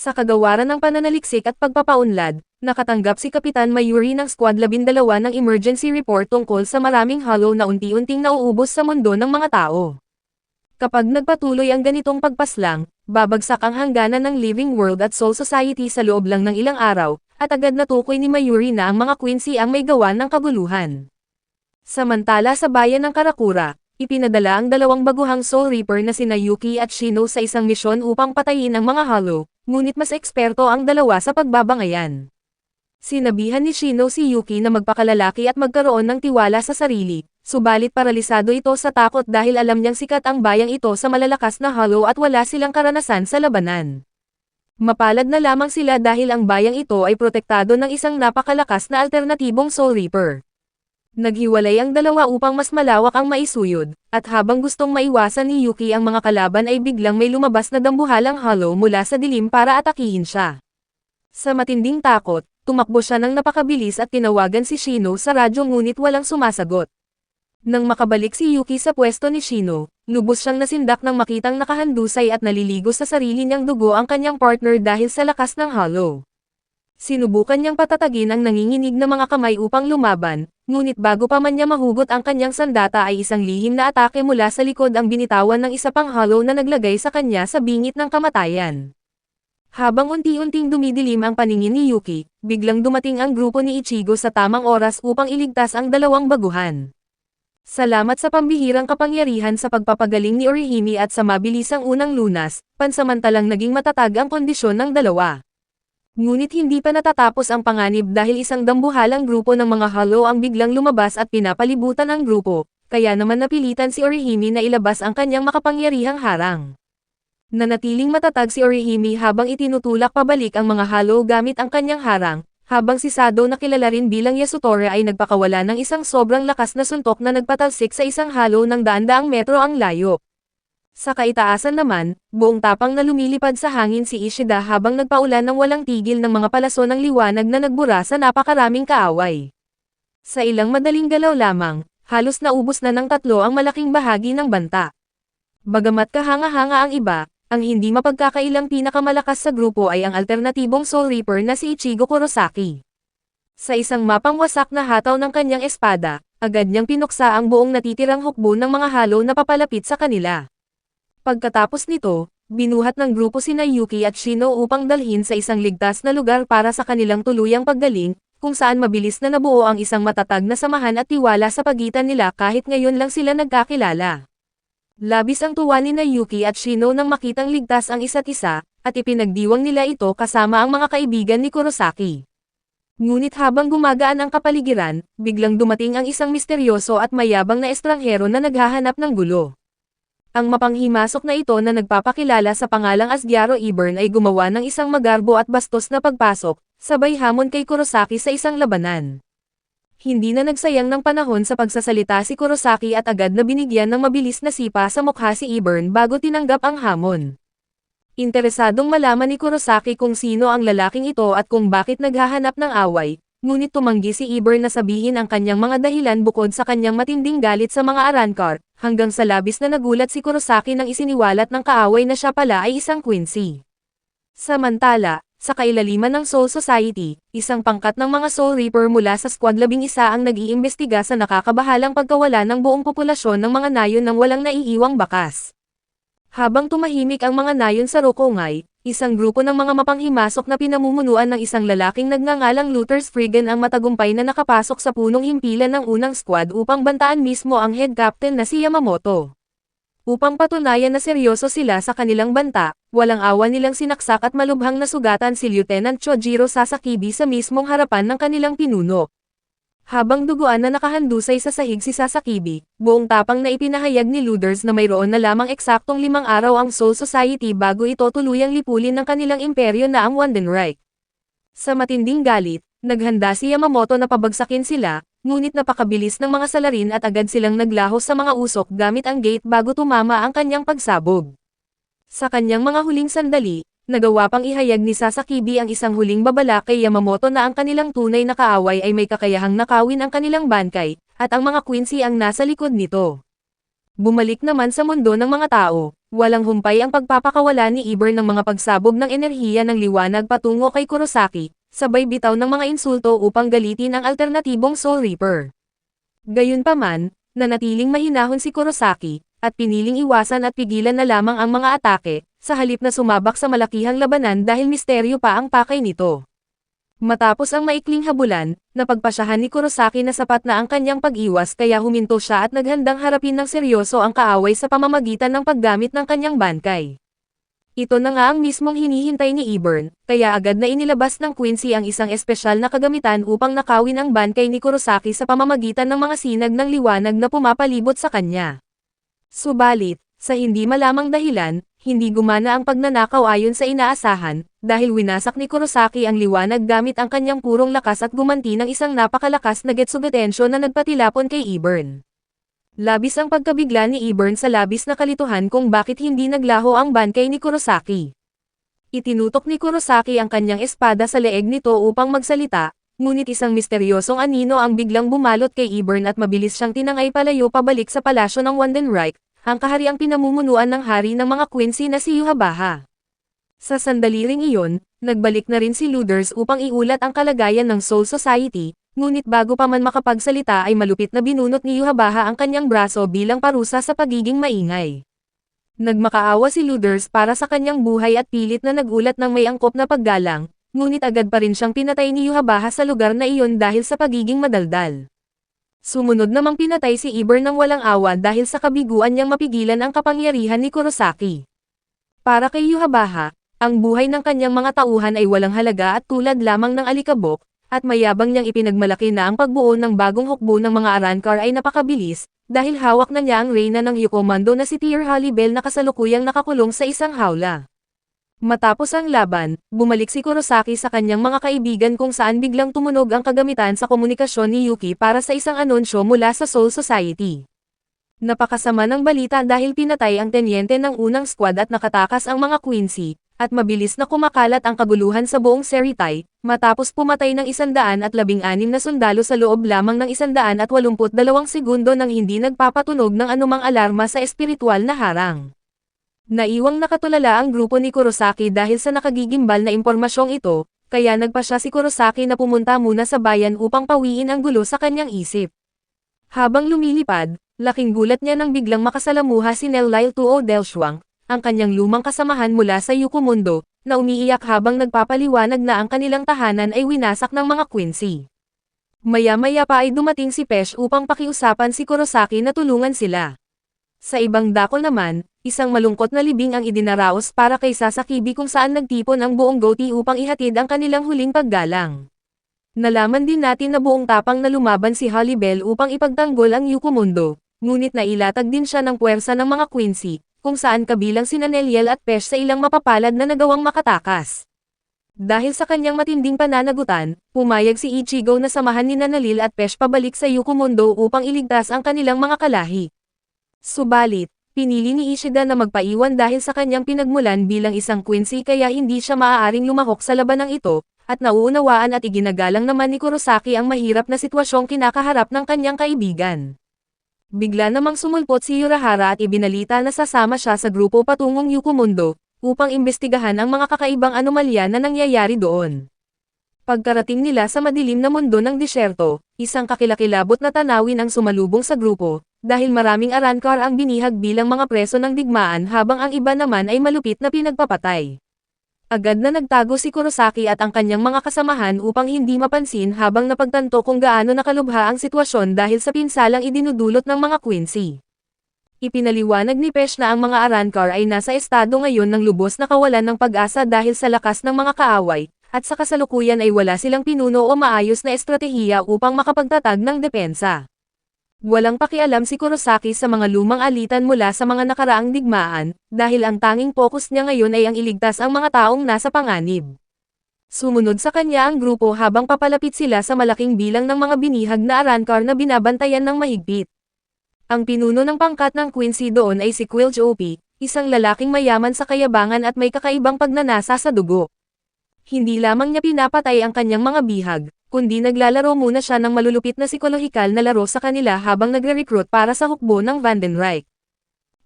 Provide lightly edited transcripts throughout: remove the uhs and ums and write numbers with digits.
Sa kagawaran ng pananaliksik at pagpapaunlad, nakatanggap si Kapitan Mayuri ng Squad 12 ng emergency report tungkol sa maraming hollow na unti-unting nauubos sa mundo ng mga tao. Kapag nagpatuloy ang ganitong pagpaslang, babagsak ang hangganan ng Living World at Soul Society sa loob lang ng ilang araw, at agad natukoy ni Mayuri na ang mga Quincy ang may gawa ng kaguluhan. Samantala sa bayan ng Karakura, ipinadala ang dalawang baguhang Soul Reaper na sina Yuki at Shino sa isang misyon upang patayin ang mga hollow, ngunit mas eksperto ang dalawa sa pagbabangayan. Sinabihan ni Shino si Yuki na magpakalalaki at magkaroon ng tiwala sa sarili, subalit paralisado ito sa takot dahil alam niyang sikat ang bayang ito sa malalakas na hollow at wala silang karanasan sa labanan. Mapalad na lamang sila dahil ang bayang ito ay protektado ng isang napakalakas na alternatibong Soul Reaper. Naghiwalay ang dalawa upang mas malawak ang maisuyod, at habang gustong maiwasan ni Yuki ang mga kalaban ay biglang may lumabas na dambuhalang hollow mula sa dilim para atakihin siya. Sa matinding takot, tumakbo siya ng napakabilis at tinawagan si Shino sa radyo ngunit walang sumasagot. Nang makabalik si Yuki sa pwesto ni Shino, lubos siyang nasindak nang makitang nakahandusay at naliligo sa sarili niyang dugo ang kanyang partner dahil sa lakas ng hollow. Sinubukan niyang patatagin ang nanginginig na mga kamay upang lumaban, ngunit bago pa man niya mahugot ang kanyang sandata ay isang lihim na atake mula sa likod ang binitawan ng isa pang hollow na naglagay sa kanya sa bingit ng kamatayan. Habang unti-unting dumidilim ang paningin ni Yuki, biglang dumating ang grupo ni Ichigo sa tamang oras upang iligtas ang dalawang baguhan. Salamat sa pambihirang kapangyarihan sa pagpapagaling ni Orihime at sa mabilisang unang lunas, pansamantalang naging matatag ang kondisyon ng dalawa. Ngunit hindi pa natatapos ang panganib dahil isang dambuhalang grupo ng mga hollow ang biglang lumabas at pinapalibutan ang grupo, kaya naman napilitan si Orihime na ilabas ang kanyang makapangyarihang harang. Nanatiling matatag si Orihime habang itinutulak pabalik ang mga hollow gamit ang kanyang harang, habang si Sado na kilala rin bilang Yasutore ay nagpakawala ng isang sobrang lakas na suntok na nagpatalsik sa isang hollow ng daan-daang metro ang layo. Sa kaitaasan naman, buong tapang na lumilipad sa hangin si Ishida habang nagpaulan ng walang tigil ng mga palaso ng liwanag na nagbura sa napakaraming kaaway. Sa ilang madaling galaw lamang, halos naubos na ng tatlo ang malaking bahagi ng banta. Bagamat kahanga-hanga ang iba, ang hindi mapagkakailang pinakamalakas sa grupo ay ang alternatibong Soul Reaper na si Ichigo Kurosaki. Sa isang mapang wasak na hataw ng kanyang espada, agad niyang pinuksa ang buong natitirang hukbo ng mga hollow na papalapit sa kanila. Pagkatapos nito, binuhat ng grupo sina Yuki at Shino upang dalhin sa isang ligtas na lugar para sa kanilang tuluyang paggaling, kung saan mabilis na nabuo ang isang matatag na samahan at tiwala sa pagitan nila kahit ngayon lang sila nagkakilala. Labis ang tuwa ni Yuki at Shino nang makitang ligtas ang isa't isa, at ipinagdiwang nila ito kasama ang mga kaibigan ni Kurosaki. Ngunit habang gumagaan ang kapaligiran, biglang dumating ang isang misteryoso at mayabang na estranghero na naghahanap ng gulo. Ang mapanghimasok na ito na nagpapakilala sa pangalang Asgyaro Ibern ay gumawa ng isang magarbo at bastos na pagpasok, sabay hamon kay Kurosaki sa isang labanan. Hindi na nagsayang ng panahon sa pagsasalita si Kurosaki at agad na binigyan ng mabilis na sipa sa mukha si Ibern bago tinanggap ang hamon. Interesadong malaman ni Kurosaki kung sino ang lalaking ito at kung bakit naghahanap ng away, ngunit tumanggi si Ibern na sabihin ang kanyang mga dahilan bukod sa kanyang matinding galit sa mga Arrancar, hanggang sa labis na nagulat si Kurosaki nang isiniwalat ng kaaway na siya pala ay isang Quincy. Samantala, sa kailaliman ng Soul Society, isang pangkat ng mga Soul Reaper mula sa Squad 11 ang nag-iimbestiga sa nakakabahalang pagkawala ng buong populasyon ng mga nayon ng walang naiiwang bakas. Habang tumahimik ang mga nayon sa Rokongay, isang grupo ng mga mapanghimasok na pinamumunuan ng isang lalaking nagngangalang Luther Spriggan ang matagumpay na nakapasok sa punong himpilan ng unang squad upang bantaan mismo ang head captain na si Yamamoto. Upang patunayan na seryoso sila sa kanilang banta, walang awa nilang sinaksak at malubhang nasugatan si Lieutenant Chojiro Sasakibe sa mismong harapan ng kanilang pinuno. Habang duguan na nakahandusay sa sahig si Sasakibe, buong tapang na ipinahayag ni Luders na mayroon na lamang eksaktong 5 araw ang Soul Society bago ito tuluyang lipulin ng kanilang imperyo na ang Wandenreich. Sa matinding galit, naghanda si Yamamoto na pabagsakin sila, ngunit napakabilis ng mga salarin at agad silang naglahos sa mga usok gamit ang gate bago tumama ang kanyang pagsabog. Sa kanyang mga huling sandali, nagawa pang ihayag ni Sasakibe ang isang huling babala kay Yamamoto na ang kanilang tunay na kaaway ay may kakayahang nakawin ang kanilang bangkay, at ang mga Quincy ang nasa likod nito. Bumalik naman sa mundo ng mga tao, Walang humpay ang pagpapakawala ni Ibern ng mga pagsabog ng enerhiya ng liwanag patungo kay Kurosaki, sabay bitaw ng mga insulto upang galitin ang alternatibong Soul Reaper. Gayunpaman, nanatiling mahinahon si Kurosaki, at piniling iwasan at pigilan na lamang ang mga atake, sa halip na sumabak sa malakihang labanan dahil misteryo pa ang pakay nito. Matapos ang maikling habulan, napagpasyahan ni Kurosaki na sapat na ang kanyang pag-iwas kaya huminto siya at naghandang harapin ng seryoso ang kaaway sa pamamagitan ng paggamit ng kanyang bankay. Ito na nga ang mismong hinihintay ni Ibern, kaya agad na inilabas ng Quincy ang isang espesyal na kagamitan upang nakawin ang bankay ni Kurosaki sa pamamagitan ng mga sinag ng liwanag na pumapalibot sa kanya. Subalit, sa hindi malamang dahilan, hindi gumana ang pagnanakaw ayon sa inaasahan, dahil winasak ni Kurosaki ang liwanag gamit ang kanyang purong lakas at gumanti ng isang napakalakas na Getsugatensho na nagpatilapon kay Ibern. Labis ang pagkabigla ni Ibern sa labis na kalituhan kung bakit hindi naglaho ang bankay ni Kurosaki. Itinutok ni Kurosaki ang kanyang espada sa leeg nito upang magsalita, ngunit isang misteryosong anino ang biglang bumalot kay Ibern at mabilis siyang tinangay palayo pabalik sa palasyo ng Wandenreich, ang kahariang pinamumunuan ng hari ng mga Quincy na si Yhwach. Sa sandali ring iyon, nagbalik na rin si Luders upang iulat ang kalagayan ng Soul Society, ngunit bago pa man makapagsalita ay malupit na binunot ni Yhwach ang kanyang braso bilang parusa sa pagiging maingay. Nagmakaawa si Luders para sa kanyang buhay at pilit na nagulat ng may angkop na paggalang, ngunit agad pa rin siyang pinatay ni Yhwach sa lugar na iyon dahil sa pagiging madaldal. Sumunod namang pinatay si Ibern ng walang awa dahil sa kabiguan niyang mapigilan ang kapangyarihan ni Kurosaki. Para kay Yhwach, ang buhay ng kanyang mga tauhan ay walang halaga at tulad lamang ng alikabok, at mayabang niyang ipinagmalaki na ang pagbuo ng bagong hukbo ng mga Arrancar ay napakabilis, dahil hawak na niya ang reyna ng Hyokomando na si Tyr Halibel na kasalukuyang nakakulong sa isang hawla. Matapos ang laban, bumalik si Kurosaki sa kanyang mga kaibigan kung saan biglang tumunog ang kagamitan sa komunikasyon ni Yuki para sa isang anunsyo mula sa Soul Society. Napakasama ng balita dahil pinatay ang tenyente ng unang squad at nakatakas ang mga Quincy, at mabilis na kumakalat ang kaguluhan sa buong Seritai, matapos pumatay ng 116 na sundalo sa loob lamang ng 182 segundo nang hindi nagpapatunog ng anumang alarma sa espiritual na harang. Naiwang nakatulala ang grupo ni Kurosaki dahil sa nakagigimbal na impormasyong ito, kaya nagpasya si Kurosaki na pumunta muna sa bayan upang pawiin ang gulo sa kanyang isip. Habang lumilipad, laking gulat niya nang biglang makasalamuha si Nellyle Tuo Delshwang, ang kanyang lumang kasamahan mula sa Yukomundo, na umiiyak habang nagpapaliwanag na ang kanilang tahanan ay winasak ng mga Quincy. Maya-maya pa ay dumating si Pesh upang pakiusapan si Kurosaki na tulungan sila. Sa ibang dako naman, isang malungkot na libing ang idinaraos para kay Sasakibi kung saan nagtipon ang buong Goti upang ihatid ang kanilang huling paggalang. Nalaman din natin na buong tapang na lumaban si Halibel upang ipagtanggol ang Yukomundo, ngunit nailatag din siya ng puwersa ng mga Quincy, kung saan kabilang sina Nellyle at Pesh sa ilang mapapalad na nagawang makatakas. Dahil sa kanyang matinding pananagutan, pumayag si Ichigo na samahan ni Nellyle at Pesh pabalik sa Yukomundo upang iligtas ang kanilang mga kalahi. Subalit, pinili ni Ishida na magpaiwan dahil sa kanyang pinagmulan bilang isang Quincy kaya hindi siya maaaring lumahok sa labanang ito, at nauunawaan at iginagalang naman ni Kurosaki ang mahirap na sitwasyong kinakaharap ng kanyang kaibigan. Bigla namang sumulpot si Urahara at ibinalita na sasama siya sa grupo patungong Yukomundo, upang imbestigahan ang mga kakaibang anomalya na nangyayari doon. Pagkarating nila sa madilim na mundo ng disyerto, isang kakilakilabot na tanawin ang sumalubong sa grupo, dahil maraming Arrancar ang binihag bilang mga preso ng digmaan habang ang iba naman ay malupit na pinagpapatay. Agad na nagtago si Kurosaki at ang kanyang mga kasamahan upang hindi mapansin habang napagtanto kung gaano nakalubha ang sitwasyon dahil sa pinsalang idinudulot ng mga Quincy. Ipinaliwanag ni Pesh na ang mga Arrancar ay nasa estado ngayon ng lubos na kawalan ng pag-asa dahil sa lakas ng mga kaaway, at sa kasalukuyan ay wala silang pinuno o maayos na estratehiya upang makapagtatag ng depensa. Walang pakialam si Kurosaki sa mga lumang alitan mula sa mga nakaraang digmaan, dahil ang tanging focus niya ngayon ay ang iligtas ang mga taong nasa panganib. Sumunod sa kanya ang grupo habang papalapit sila sa malaking bilang ng mga binihag na Arrancar na binabantayan ng mahigpit. Ang pinuno ng pangkat ng Quincy doon ay si Quilch Opie, isang lalaking mayaman sa kayabangan at may kakaibang pagnanasa sa dugo. Hindi lamang niya pinapatay ang kanyang mga bihag, kundi naglalaro muna siya ng malulupit na psikolohikal na laro sa kanila habang nagre-recruit para sa hukbo ng Vandenreich.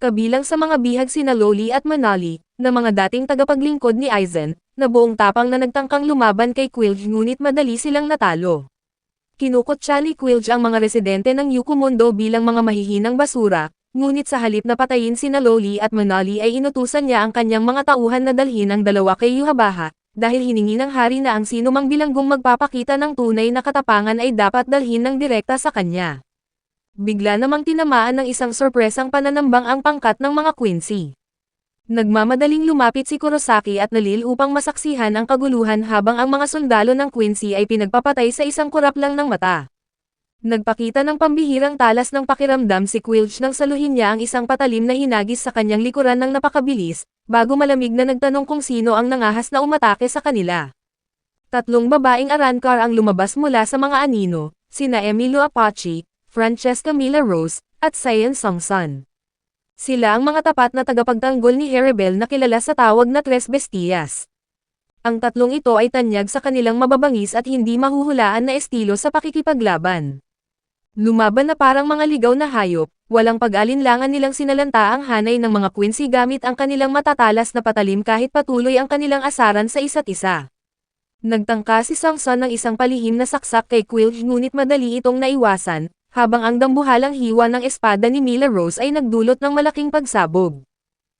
Kabilang sa mga bihag sina Loli at Manali, na mga dating tagapaglingkod ni Aizen, na buong tapang na nagtangkang lumaban kay Quilge ngunit madali silang natalo. Kinukutya ni Quilge ang mga residente ng Yukumondo bilang mga mahihinang basura, ngunit sa halip na patayin sina Loli at Manali ay inutusan niya ang kanyang mga tauhan na dalhin ang dalawa kay Yhwach, dahil hiningi ng hari na ang sinumang bilanggong magpapakita ng tunay na katapangan ay dapat dalhin ng direkta sa kanya. Bigla namang tinamaan ng isang sorpresang pananambang ang pangkat ng mga Quincy. Nagmamadaling lumapit si Kurosaki at Nalil upang masaksihan ang kaguluhan habang ang mga sundalo ng Quincy ay pinagpapatay sa isang kurap lang ng mata. Nagpakita ng pambihirang talas ng pakiramdam si Quilge nang saluhin niya ang isang patalim na hinagis sa kanyang likuran ng napakabilis, bago malamig na nagtanong kung sino ang nangahas na umatake sa kanila. Tatlong babaeng Arrancar ang lumabas mula sa mga anino, sina Emilio Apache, Francesca Mila Rose, at Cyan Songsan. Sila ang mga tapat na tagapagtanggol ni Herebel na kilala sa tawag na Tres Bestias. Ang tatlong ito ay tanyag sa kanilang mababangis at hindi mahuhulaan na estilo sa pakikipaglaban. Lumaban na parang mga ligaw na hayop, walang pag-alinlangan nilang sinalanta ang hanay ng mga Quincy gamit ang kanilang matatalas na patalim kahit patuloy ang kanilang asaran sa isa't isa. Nagtangka si Songsan ng isang palihim na saksak kay Quilge ngunit madali itong naiwasan, habang ang dambuhalang hiwa ng espada ni Mila Rose ay nagdulot ng malaking pagsabog.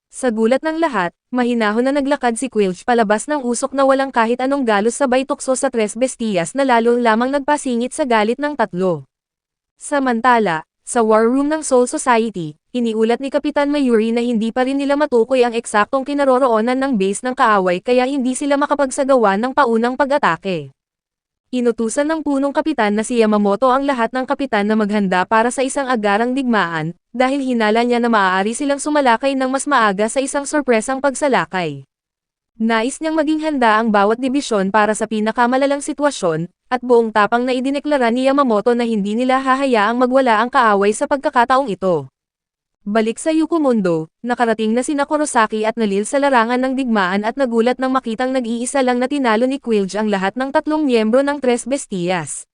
Sa gulat ng lahat, mahinahon na naglakad si Quilge palabas ng usok na walang kahit anong galos sabay tukso sa Tres Bestias na lalo lamang nagpasingit sa galit ng tatlo. Samantala, sa War Room ng Soul Society, iniulat ni Kapitan Mayuri na hindi pa rin nila matukoy ang eksaktong kinaroroonan ng base ng kaaway kaya hindi sila makapagsagawa ng paunang pag-atake. Inutusan ng punong kapitan na si Yamamoto ang lahat ng kapitan na maghanda para sa isang agarang digmaan, dahil hinala niya na maaari silang sumalakay ng mas maaga sa isang sorpresang pagsalakay. Nais niyang maging handa ang bawat dibisyon para sa pinakamalalang sitwasyon, at buong tapang na idineklara ni Yamamoto na hindi nila hahayaang magwala ang kaaway sa pagkakataong ito. Balik sa Yukumondo, nakarating na sina Kurosaki at Nalil sa larangan ng digmaan at nagulat nang makitang nag-iisa lang na tinalo ni Quilge ang lahat ng tatlong miyembro ng Tres Bestias.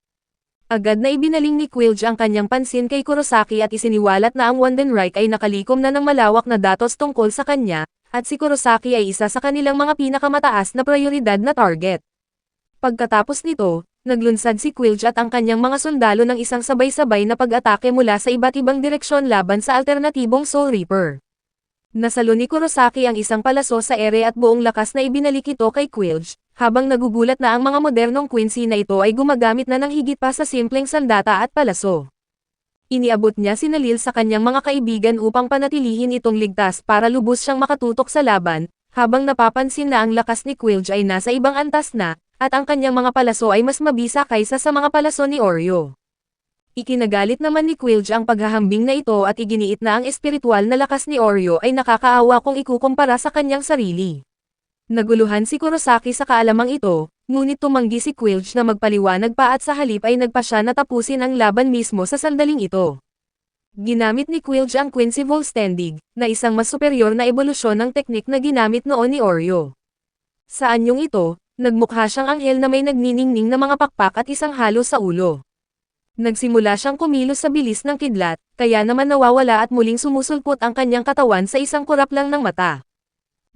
Agad na ibinaling ni Quilge ang kanyang pansin kay Kurosaki at isiniwalat na ang Wandenreich ay nakalikom na ng malawak na datos tungkol sa kanya, at si Kurosaki ay isa sa kanilang mga pinakamataas na prioridad na target. Pagkatapos nito, naglunsad si Quilge at ang kanyang mga sundalo ng isang sabay-sabay na pag-atake mula sa iba't ibang direksyon laban sa alternatibong Soul Reaper. Nasalo ni Kurosaki ang isang palaso sa ere at buong lakas na ibinalik ito kay Quilge, habang nagugulat na ang mga modernong Quincy na ito ay gumagamit na ng higit pa sa simpleng sandata at palaso. Iniabot niya si Nalil sa kanyang mga kaibigan upang panatilihin itong ligtas para lubos siyang makatutok sa laban, habang napapansin na ang lakas ni Quilge ay nasa ibang antas na, at ang kanyang mga palaso ay mas mabisa kaysa sa mga palaso ni Oryo. Ikinagalit naman ni Quilge ang paghahambing na ito at iginiit na ang espiritual na lakas ni Oryo ay nakakaawa kung ikukumpara sa kanyang sarili. Naguluhan si Kurosaki sa kaalamang ito, ngunit tumanggi si Quilge na magpaliwanag pa at sa halip ay nagpa siya na tapusin ang laban mismo sa sandaling ito. Ginamit ni Quilge ang Quincy Volstendig, na isang mas superior na ebolusyon ng teknik na ginamit noon ni Oryo. Sa anyong ito, nagmukha siyang anghel na may nagniningning na mga pakpak at isang halo sa ulo. Nagsimula siyang kumilos sa bilis ng kidlat, kaya naman nawawala at muling sumusulpot ang kanyang katawan sa isang kurap lang ng mata.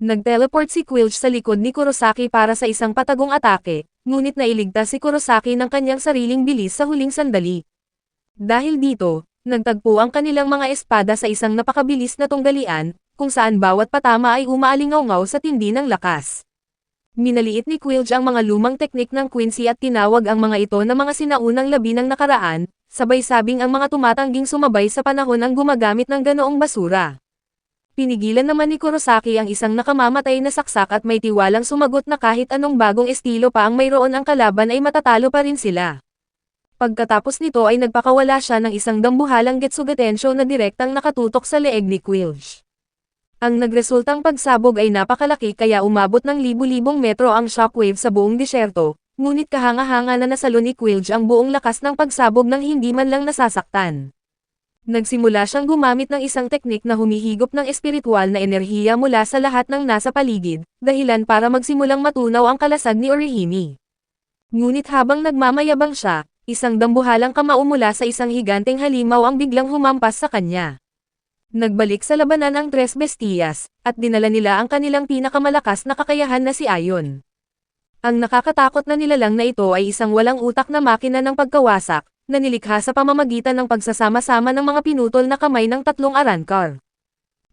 Nag-teleport si Quilge sa likod ni Kurosaki para sa isang patagong atake, ngunit nailigtas si Kurosaki ng kanyang sariling bilis sa huling sandali. Dahil dito, nagtagpo ang kanilang mga espada sa isang napakabilis na tunggalian, kung saan bawat patama ay umaalingaw-ngaw sa tindi ng lakas. Minaliit ni Quilge ang mga lumang teknik ng Quincy at tinawag ang mga ito na mga sinaunang labi ng nakaraan, sabay-sabing ang mga tumatangging sumabay sa panahon ang gumagamit ng ganoong basura. Pinigilan naman ni Kurosaki ang isang nakamamatay na saksak at may tiwalang sumagot na kahit anong bagong estilo pa ang mayroon ang kalaban ay matatalo pa rin sila. Pagkatapos nito ay nagpakawala siya ng isang dambuhalang Getsugutensho na direktang nakatutok sa leeg ni Quilge. Ang nagresultang pagsabog ay napakalaki kaya umabot ng libu-libong metro ang shockwave sa buong disyerto, ngunit kahanga-hanga na nasalo ni Quilge ang buong lakas ng pagsabog nang hindi man lang nasasaktan. Nagsimula siyang gumamit ng isang teknik na humihigop ng espiritual na enerhiya mula sa lahat ng nasa paligid, dahilan para magsimulang matunaw ang kalasag ni Orihime. Ngunit habang nagmamayabang siya, isang dambuhalang kamao mula sa isang higanteng halimaw ang biglang humampas sa kanya. Nagbalik sa labanan ang Tres Bestias, at dinala nila ang kanilang pinakamalakas na kakayahan na si Aion. Ang nakakatakot na nilalang na ito ay isang walang utak na makina ng pagkawasak, na nilikha sa pamamagitan ng pagsasama-sama ng mga pinutol na kamay ng tatlong Arrancar.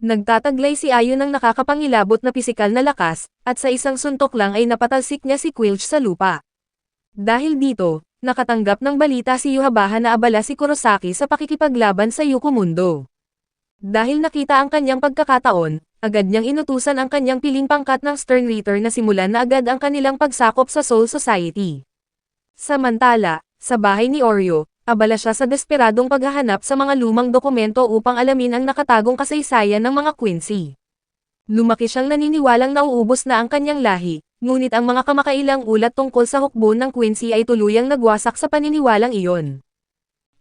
Nagtataglay si Aion ng nakakapangilabot na pisikal na lakas, at sa isang suntok lang ay napatalsik niya si Quilch sa lupa. Dahil dito, nakatanggap ng balita si Yhwach na abala si Kurosaki sa pakikipaglaban sa Yukomundo. Dahil nakita ang kanyang pagkakataon, agad niyang inutusan ang kanyang piling pangkat ng Stern Reader na simulan na agad ang kanilang pagsakop sa Soul Society. Samantala, sa bahay ni Oreo, abala siya sa desperadong paghahanap sa mga lumang dokumento upang alamin ang nakatagong kasaysayan ng mga Quincy. Lumaki siyang naniniwalang nauubos na ang kanyang lahi, ngunit ang mga kamakailang ulat tungkol sa hukbo ng Quincy ay tuluyang nagwasak sa paniniwalang iyon.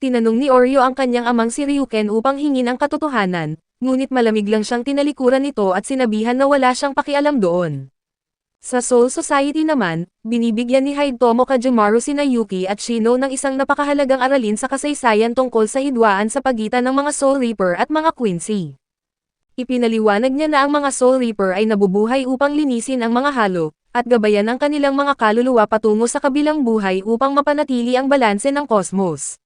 Tinanong ni Oreo ang kanyang amang si Ryuken upang hingin ang katotohanan, ngunit malamig lang siyang tinalikuran nito at sinabihan na wala siyang pakialam doon. Sa Soul Society naman, binibigyan ni Hidetomo Kajamaru sina Yuki at Shino ng isang napakahalagang aralin sa kasaysayan tungkol sa hidwaan sa pagitan ng mga Soul Reaper at mga Quincy. Ipinaliwanag niya na ang mga Soul Reaper ay nabubuhay upang linisin ang mga halo, at gabayan ang kanilang mga kaluluwa patungo sa kabilang buhay upang mapanatili ang balanse ng kosmos.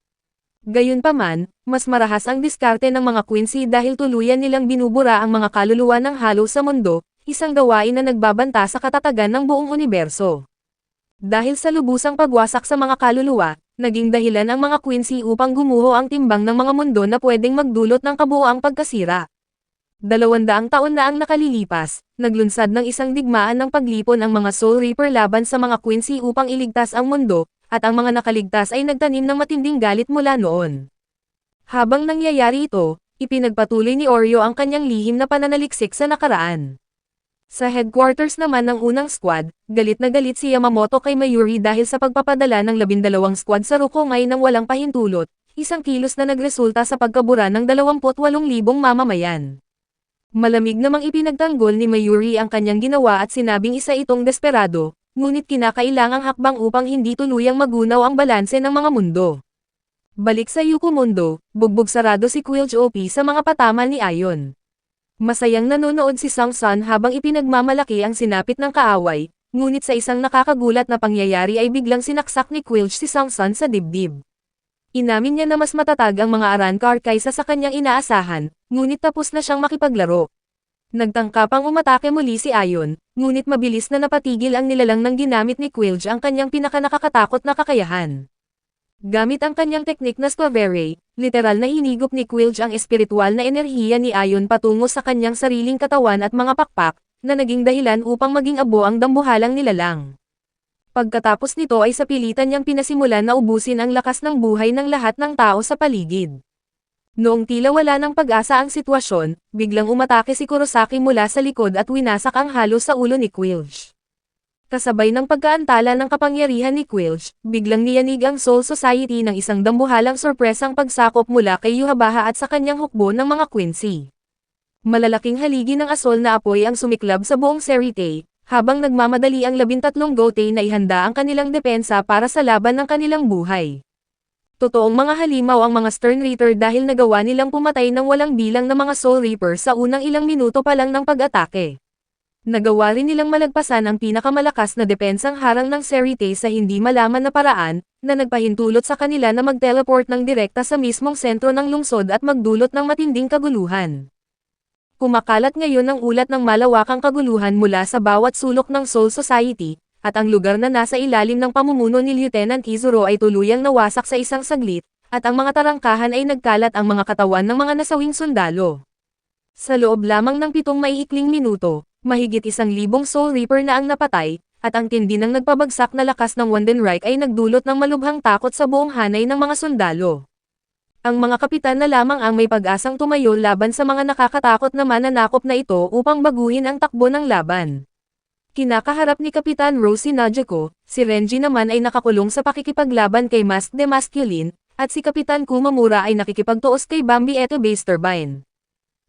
Gayunpaman, mas marahas ang diskarte ng mga Quincy dahil tuluyan nilang binubura ang mga kaluluwa ng halo sa mundo, isang gawain na nagbabanta sa katatagan ng buong universo. Dahil sa lubusang pagwasak sa mga kaluluwa, naging dahilan ang mga Quincy upang gumuho ang timbang ng mga mundo na pwedeng magdulot ng kabuoang pagkasira. 200 taon na ang nakalilipas, naglunsad ng isang digmaan ng paglipon ang mga Soul Reaper laban sa mga Quincy upang iligtas ang mundo, at ang mga nakaligtas ay nagtanim ng matinding galit mula noon. Habang nangyayari ito, ipinagpatuloy ni Oreo ang kanyang lihim na pananaliksik sa nakaraan. Sa headquarters naman ng unang squad, galit na galit si Yamamoto kay Mayuri dahil sa pagpapadala ng 12 squad sa Rukongay nang walang pahintulot, isang kilos na nagresulta sa pagkabura ng 28,000 mamamayan. Malamig namang ipinagtanggol ni Mayuri ang kanyang ginawa at sinabing isa itong desperado, ngunit kinakailangang hakbang upang hindi tuluyang magunaw ang balanse ng mga mundo. Balik sa Yukomundo, bugbog sarado si Quilch OP sa mga patama ni Aion. Masayang nanonood si Sang-san habang ipinagmamalaki ang sinapit ng kaaway, ngunit sa isang nakakagulat na pangyayari ay biglang sinaksak ni Quilch si Sang-san sa dibdib. Inamin niya na mas matatag ang mga Arrancar kaysa sa kanyang inaasahan, ngunit tapos na siyang makipaglaro. Nagtangka pang umatake muli si Aion, ngunit mabilis na napatigil ang nilalang nang ginamit ni Quilch ang kanyang pinakanakakatakot na kakayahan. Gamit ang kanyang teknik na Squavere, literal na hinigop ni Quilch ang espiritual na enerhiya ni Aion patungo sa kanyang sariling katawan at mga pakpak, na naging dahilan upang maging abo ang dambuhalang nilalang. Pagkatapos nito ay sa pilitan niyang pinasimulan na ubusin ang lakas ng buhay ng lahat ng tao sa paligid. Noong tila wala ng pag-asa ang sitwasyon, biglang umatake si Kurosaki mula sa likod at winasak ang halo sa ulo ni Quilch. Kasabay ng pagkaantala ng kapangyarihan ni Quilch, biglang niyanig ang Soul Society ng isang dambuhalang sorpresang pagsakop mula kay Yhwach at sa kanyang hukbo ng mga Quincy. Malalaking haligi ng asol na apoy ang sumiklab sa buong Serite, habang nagmamadali ang 13 Gotei na ihanda ang kanilang depensa para sa laban ng kanilang buhay. Totoong mga halimaw ang mga Stern Reader dahil nagawa nilang pumatay ng walang bilang na mga Soul Reaper sa unang ilang minuto pa lang ng pag-atake. Nagawa rin nilang malagpasan ang pinakamalakas na depensang harang ng Serite sa hindi malaman na paraan, na nagpahintulot sa kanila na mag-teleport ng direkta sa mismong sentro ng lungsod at magdulot ng matinding kaguluhan. Kumakalat ngayon ang ulat ng malawakang kaguluhan mula sa bawat sulok ng Soul Society, at ang lugar na nasa ilalim ng pamumuno ni Lieutenant Izuru ay tuluyang nawasak sa isang saglit, at ang mga tarangkahan ay nagkalat ang mga katawan ng mga nasawing sundalo. Sa loob lamang ng 7 maiikling minuto, mahigit 1,000 Soul Reaper na ang napatay, at ang tindi ng nagpabagsak na lakas ng Wandenreich ay nagdulot ng malubhang takot sa buong hanay ng mga sundalo. Ang mga kapitan na lamang ang may pag-asang tumayo laban sa mga nakakatakot na mananakop na ito upang baguhin ang takbo ng laban. Kinakaharap ni Kapitan Rosie Najeko, si Renji naman ay nakakulong sa pakikipaglaban kay Mask de Masculine, at si Kapitan Kumamura ay nakikipagtuos kay Bambi Eto Base Turbine.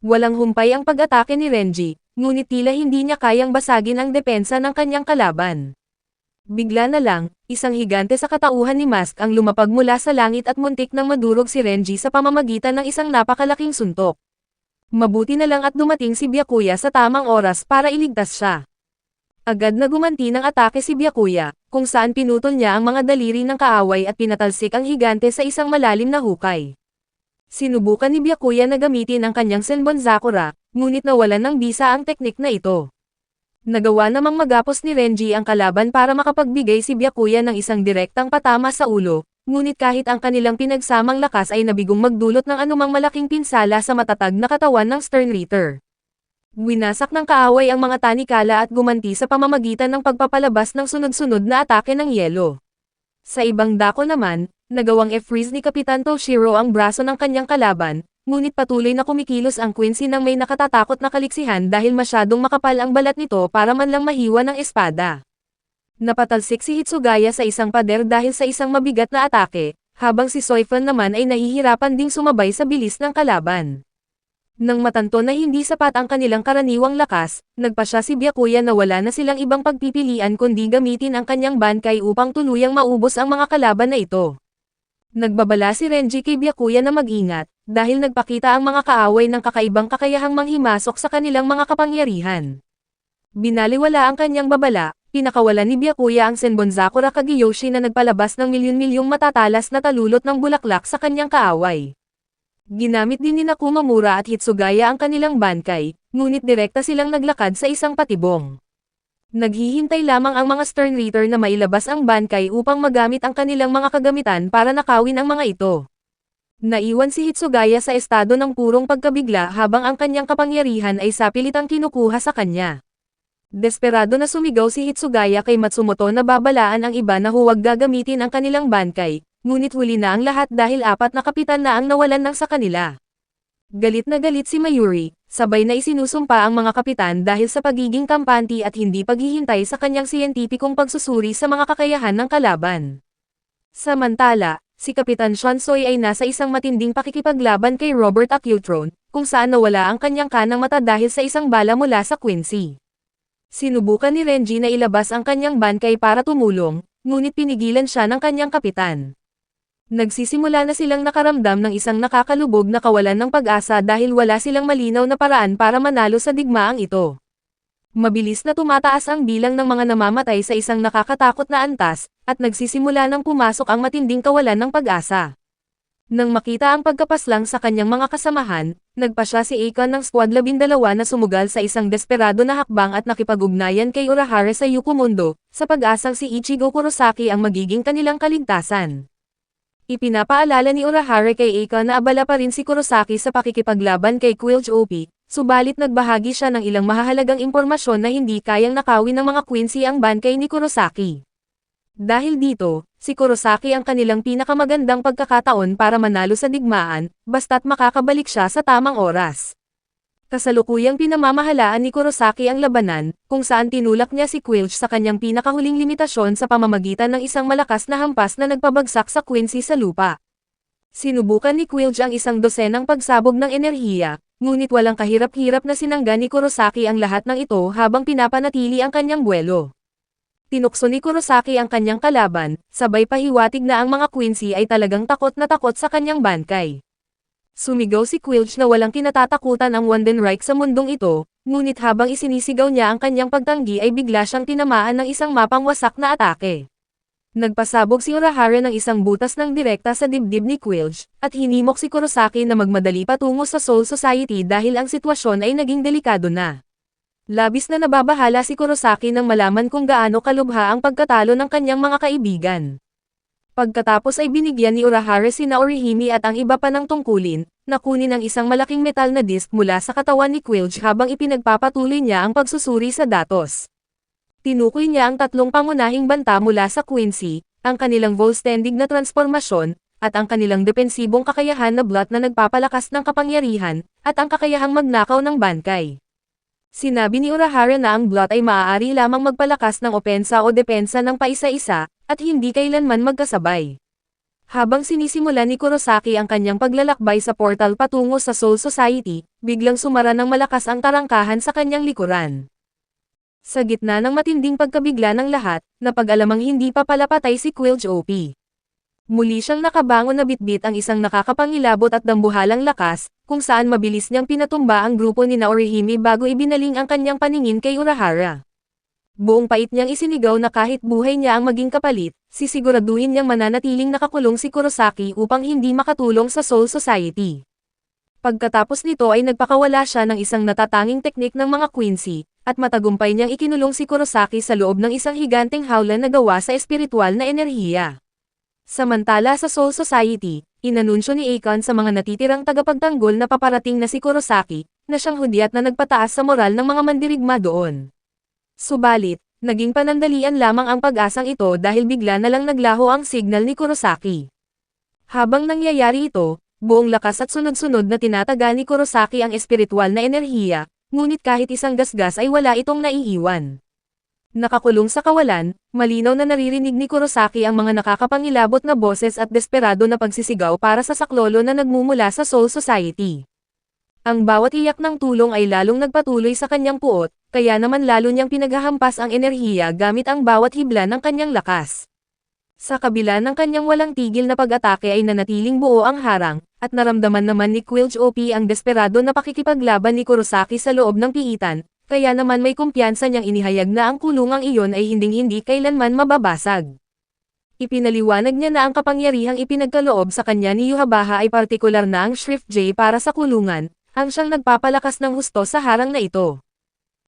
Walang humpay ang pag-atake ni Renji, ngunit tila hindi niya kayang basagin ang depensa ng kanyang kalaban. Bigla na lang, isang higante sa katauhan ni Mask ang lumapag mula sa langit at muntik nang madurog si Renji sa pamamagitan ng isang napakalaking suntok. Mabuti na lang at dumating si Byakuya sa tamang oras para iligtas siya. Agad na gumanti ng atake si Byakuya, kung saan pinutol niya ang mga daliri ng kaaway at pinatalsik ang higante sa isang malalim na hukay. Sinubukan ni Byakuya na gamitin ang kanyang Senbonzakura, ngunit nawalan ng bisa ang teknik na ito. Nagawa namang magapos ni Renji ang kalaban para makapagbigay si Byakuya ng isang direktang patama sa ulo, ngunit kahit ang kanilang pinagsamang lakas ay nabigong magdulot ng anumang malaking pinsala sa matatag na katawan ng Stern Ritter. Winasak ng kaaway ang mga tanikala at gumanti sa pamamagitan ng pagpapalabas ng sunod-sunod na atake ng yelo. Sa ibang dako naman, nagawang e-freeze ni Kapitan Toshiro ang braso ng kanyang kalaban, ngunit patuloy na kumikilos ang Quincy nang may nakatatakot na kaliksihan dahil masyadong makapal ang balat nito para man lang mahiwa ng espada. Napatalsik si Hitsugaya sa isang pader dahil sa isang mabigat na atake, habang si Soifan naman ay nahihirapan ding sumabay sa bilis ng kalaban. Nang matanto na hindi sapat ang kanilang karaniwang lakas, nagpasya si Byakuya na wala na silang ibang pagpipilian kundi gamitin ang kanyang bankai upang tuluyang maubos ang mga kalaban na ito. Nagbabala si Renji kay Byakuya na mag-ingat, dahil nagpakita ang mga kaaway ng kakaibang kakayahang manghimasok sa kanilang mga kapangyarihan. Binaliwala ang kanyang babala, pinakawalan ni Byakuya ang Senbonzakura Kageyoshi na nagpalabas ng milyon-milyong matatalas na talulot ng bulaklak sa kanyang kaaway. Ginamit din ni Nakumamura at Hitsugaya ang kanilang bankai, ngunit direkta silang naglakad sa isang patibong. Naghihintay lamang ang mga Stern Ritter na mailabas ang bankai upang magamit ang kanilang mga kagamitan para nakawin ang mga ito. Naiwan si Hitsugaya sa estado ng purong pagkabigla habang ang kanyang kapangyarihan ay sapilitang kinukuha sa kanya. Desperado na sumigaw si Hitsugaya kay Matsumoto na babalaan ang iba na huwag gagamitin ang kanilang bankai, ngunit huli na ang lahat dahil 4 na kapitan na ang nawalan ng sa kanila. Galit na galit si Mayuri, sabay na isinusumpa ang mga kapitan dahil sa pagiging kampante at hindi paghihintay sa kanyang siyentipikong pagsusuri sa mga kakayahan ng kalaban. Samantala, si Kapitan Shansoy ay nasa isang matinding pakikipaglaban kay Robert Acutron, kung saan nawala ang kanyang kanang mata dahil sa isang bala mula sa Quincy. Sinubukan ni Renji na ilabas ang kanyang bankai para tumulong, ngunit pinigilan siya ng kanyang kapitan. Nagsisimula na silang nakaramdam ng isang nakakalubog na kawalan ng pag-asa dahil wala silang malinaw na paraan para manalo sa digmaang ito. Mabilis na tumataas ang bilang ng mga namamatay sa isang nakakatakot na antas, at nagsisimula nang pumasok ang matinding kawalan ng pag-asa. Nang makita ang pagkapaslang sa kanyang mga kasamahan, nagpasya si Akon ng Squad 12 na sumugal sa isang desperado na hakbang at nakipag-ugnayan kay Urahara sa Yukumondo, sa pag-asang si Ichigo Kurosaki ang magiging kanilang kaligtasan. Ipinapaalala ni Urahara kay Akon na abala pa rin si Kurosaki sa pakikipaglaban kay Quilch OP, subalit nagbahagi siya ng ilang mahahalagang impormasyon na hindi kayang nakawin ng mga Quincy ang bankai ni Kurosaki. Dahil dito, si Kurosaki ang kanilang pinakamagandang pagkakataon para manalo sa digmaan, basta't makakabalik siya sa tamang oras. Kasalukuyang pinamamahalaan ni Kurosaki ang labanan, kung saan tinulak niya si Quilch sa kanyang pinakahuling limitasyon sa pamamagitan ng isang malakas na hampas na nagpabagsak sa Quincy sa lupa. Sinubukan ni Quilch ang isang dosenang pagsabog ng enerhiya, ngunit walang kahirap-hirap na sinangga ni Kurosaki ang lahat ng ito habang pinapanatili ang kanyang buwelo. Tinukso ni Kurosaki ang kanyang kalaban, sabay pahiwatig na ang mga Quincy ay talagang takot na takot sa kanyang bankai. Sumigaw si Quilch na walang kinatatakutan ang Wandenreich sa mundong ito, ngunit habang isinisigaw niya ang kanyang pagtanggi ay bigla siyang tinamaan ng isang mapangwasak na atake. Nagpasabog si Urahara ng isang butas ng direkta sa dibdib ni Quilch, at hinimok si Kurosaki na magmadali patungo sa Soul Society dahil ang sitwasyon ay naging delikado na. Labis na nababahala si Kurosaki nang malaman kung gaano kalubha ang pagkatalo ng kanyang mga kaibigan. Pagkatapos ay binigyan ni Urahara sina Orihime at ang iba pa ng tungkulin, na kunin ang isang malaking metal na disk mula sa katawan ni Quilch habang ipinagpapatuloy niya ang pagsusuri sa datos. Tinukoy niya ang 3 pangunahing banta mula sa Quincy, ang kanilang Volstendig na transformasyon, at ang kanilang depensibong kakayahan na blot na nagpapalakas ng kapangyarihan, at ang kakayahang magnakaw ng bankai. Sinabi ni Urahara na ang blot ay maaari lamang magpalakas ng opensa o depensa ng paisa-isa, at hindi kailanman magkasabay. Habang sinisimula ni Kurosaki ang kanyang paglalakbay sa portal patungo sa Soul Society, biglang sumara ng malakas ang tarangkahan sa kanyang likuran. Sa gitna ng matinding pagkabigla ng lahat, napag-alamang hindi pa pala patay si Quilch OP. Muli siyang nakabangon na bitbit ang isang nakakapangilabot at dambuhalang lakas, kung saan mabilis niyang pinatumba ang grupo ni Orihime bago ibinaling ang kanyang paningin kay Urahara. Buong pait niyang isinigaw na kahit buhay niya ang maging kapalit, sisiguraduhin niyang mananatiling nakakulong si Kurosaki upang hindi makatulong sa Soul Society. Pagkatapos nito ay nagpakawala siya ng isang natatanging teknik ng mga Quincy, at matagumpay niyang ikinulong si Kurosaki sa loob ng isang higanteng hawlan na gawa sa espiritual na enerhiya. Samantala sa Soul Society, inanunsyo ni Akon sa mga natitirang tagapagtanggol na paparating na si Kurosaki, na siyang hudyat na nagpataas sa moral ng mga mandirigma doon. Subalit, naging panandalian lamang ang pag-asang ito dahil bigla na lang naglaho ang signal ni Kurosaki. Habang nangyayari ito, buong lakas at sunod-sunod na tinataga ni Kurosaki ang espiritual na enerhiya, ngunit kahit isang gasgas ay wala itong naiiwan. Nakakulong sa kawalan, malinaw na naririnig ni Kurosaki ang mga nakakapangilabot na boses at desperado na pagsisigaw para sa saklolo na nagmumula sa Soul Society. Ang bawat iyak ng tulong ay lalong nagpatuloy sa kanyang puot, kaya naman lalo niyang pinaghahampas ang enerhiya gamit ang bawat hibla ng kanyang lakas. Sa kabila ng kanyang walang tigil na pag-atake ay nanatiling buo ang harang, at naramdaman naman ni Quilch OP ang desperado na pakikipaglaban ni Kurosaki sa loob ng piitan, kaya naman may kumpiyansa niyang inihayag na ang kulungang iyon ay hinding-hindi kailanman mababasag. Ipinaliwanag niya na ang kapangyarihang ipinagkaloob sa kanya ni Yhwach ay partikular na ang Shrift J para sa kulungan, ang siyang nagpapalakas ng husto sa harang na ito.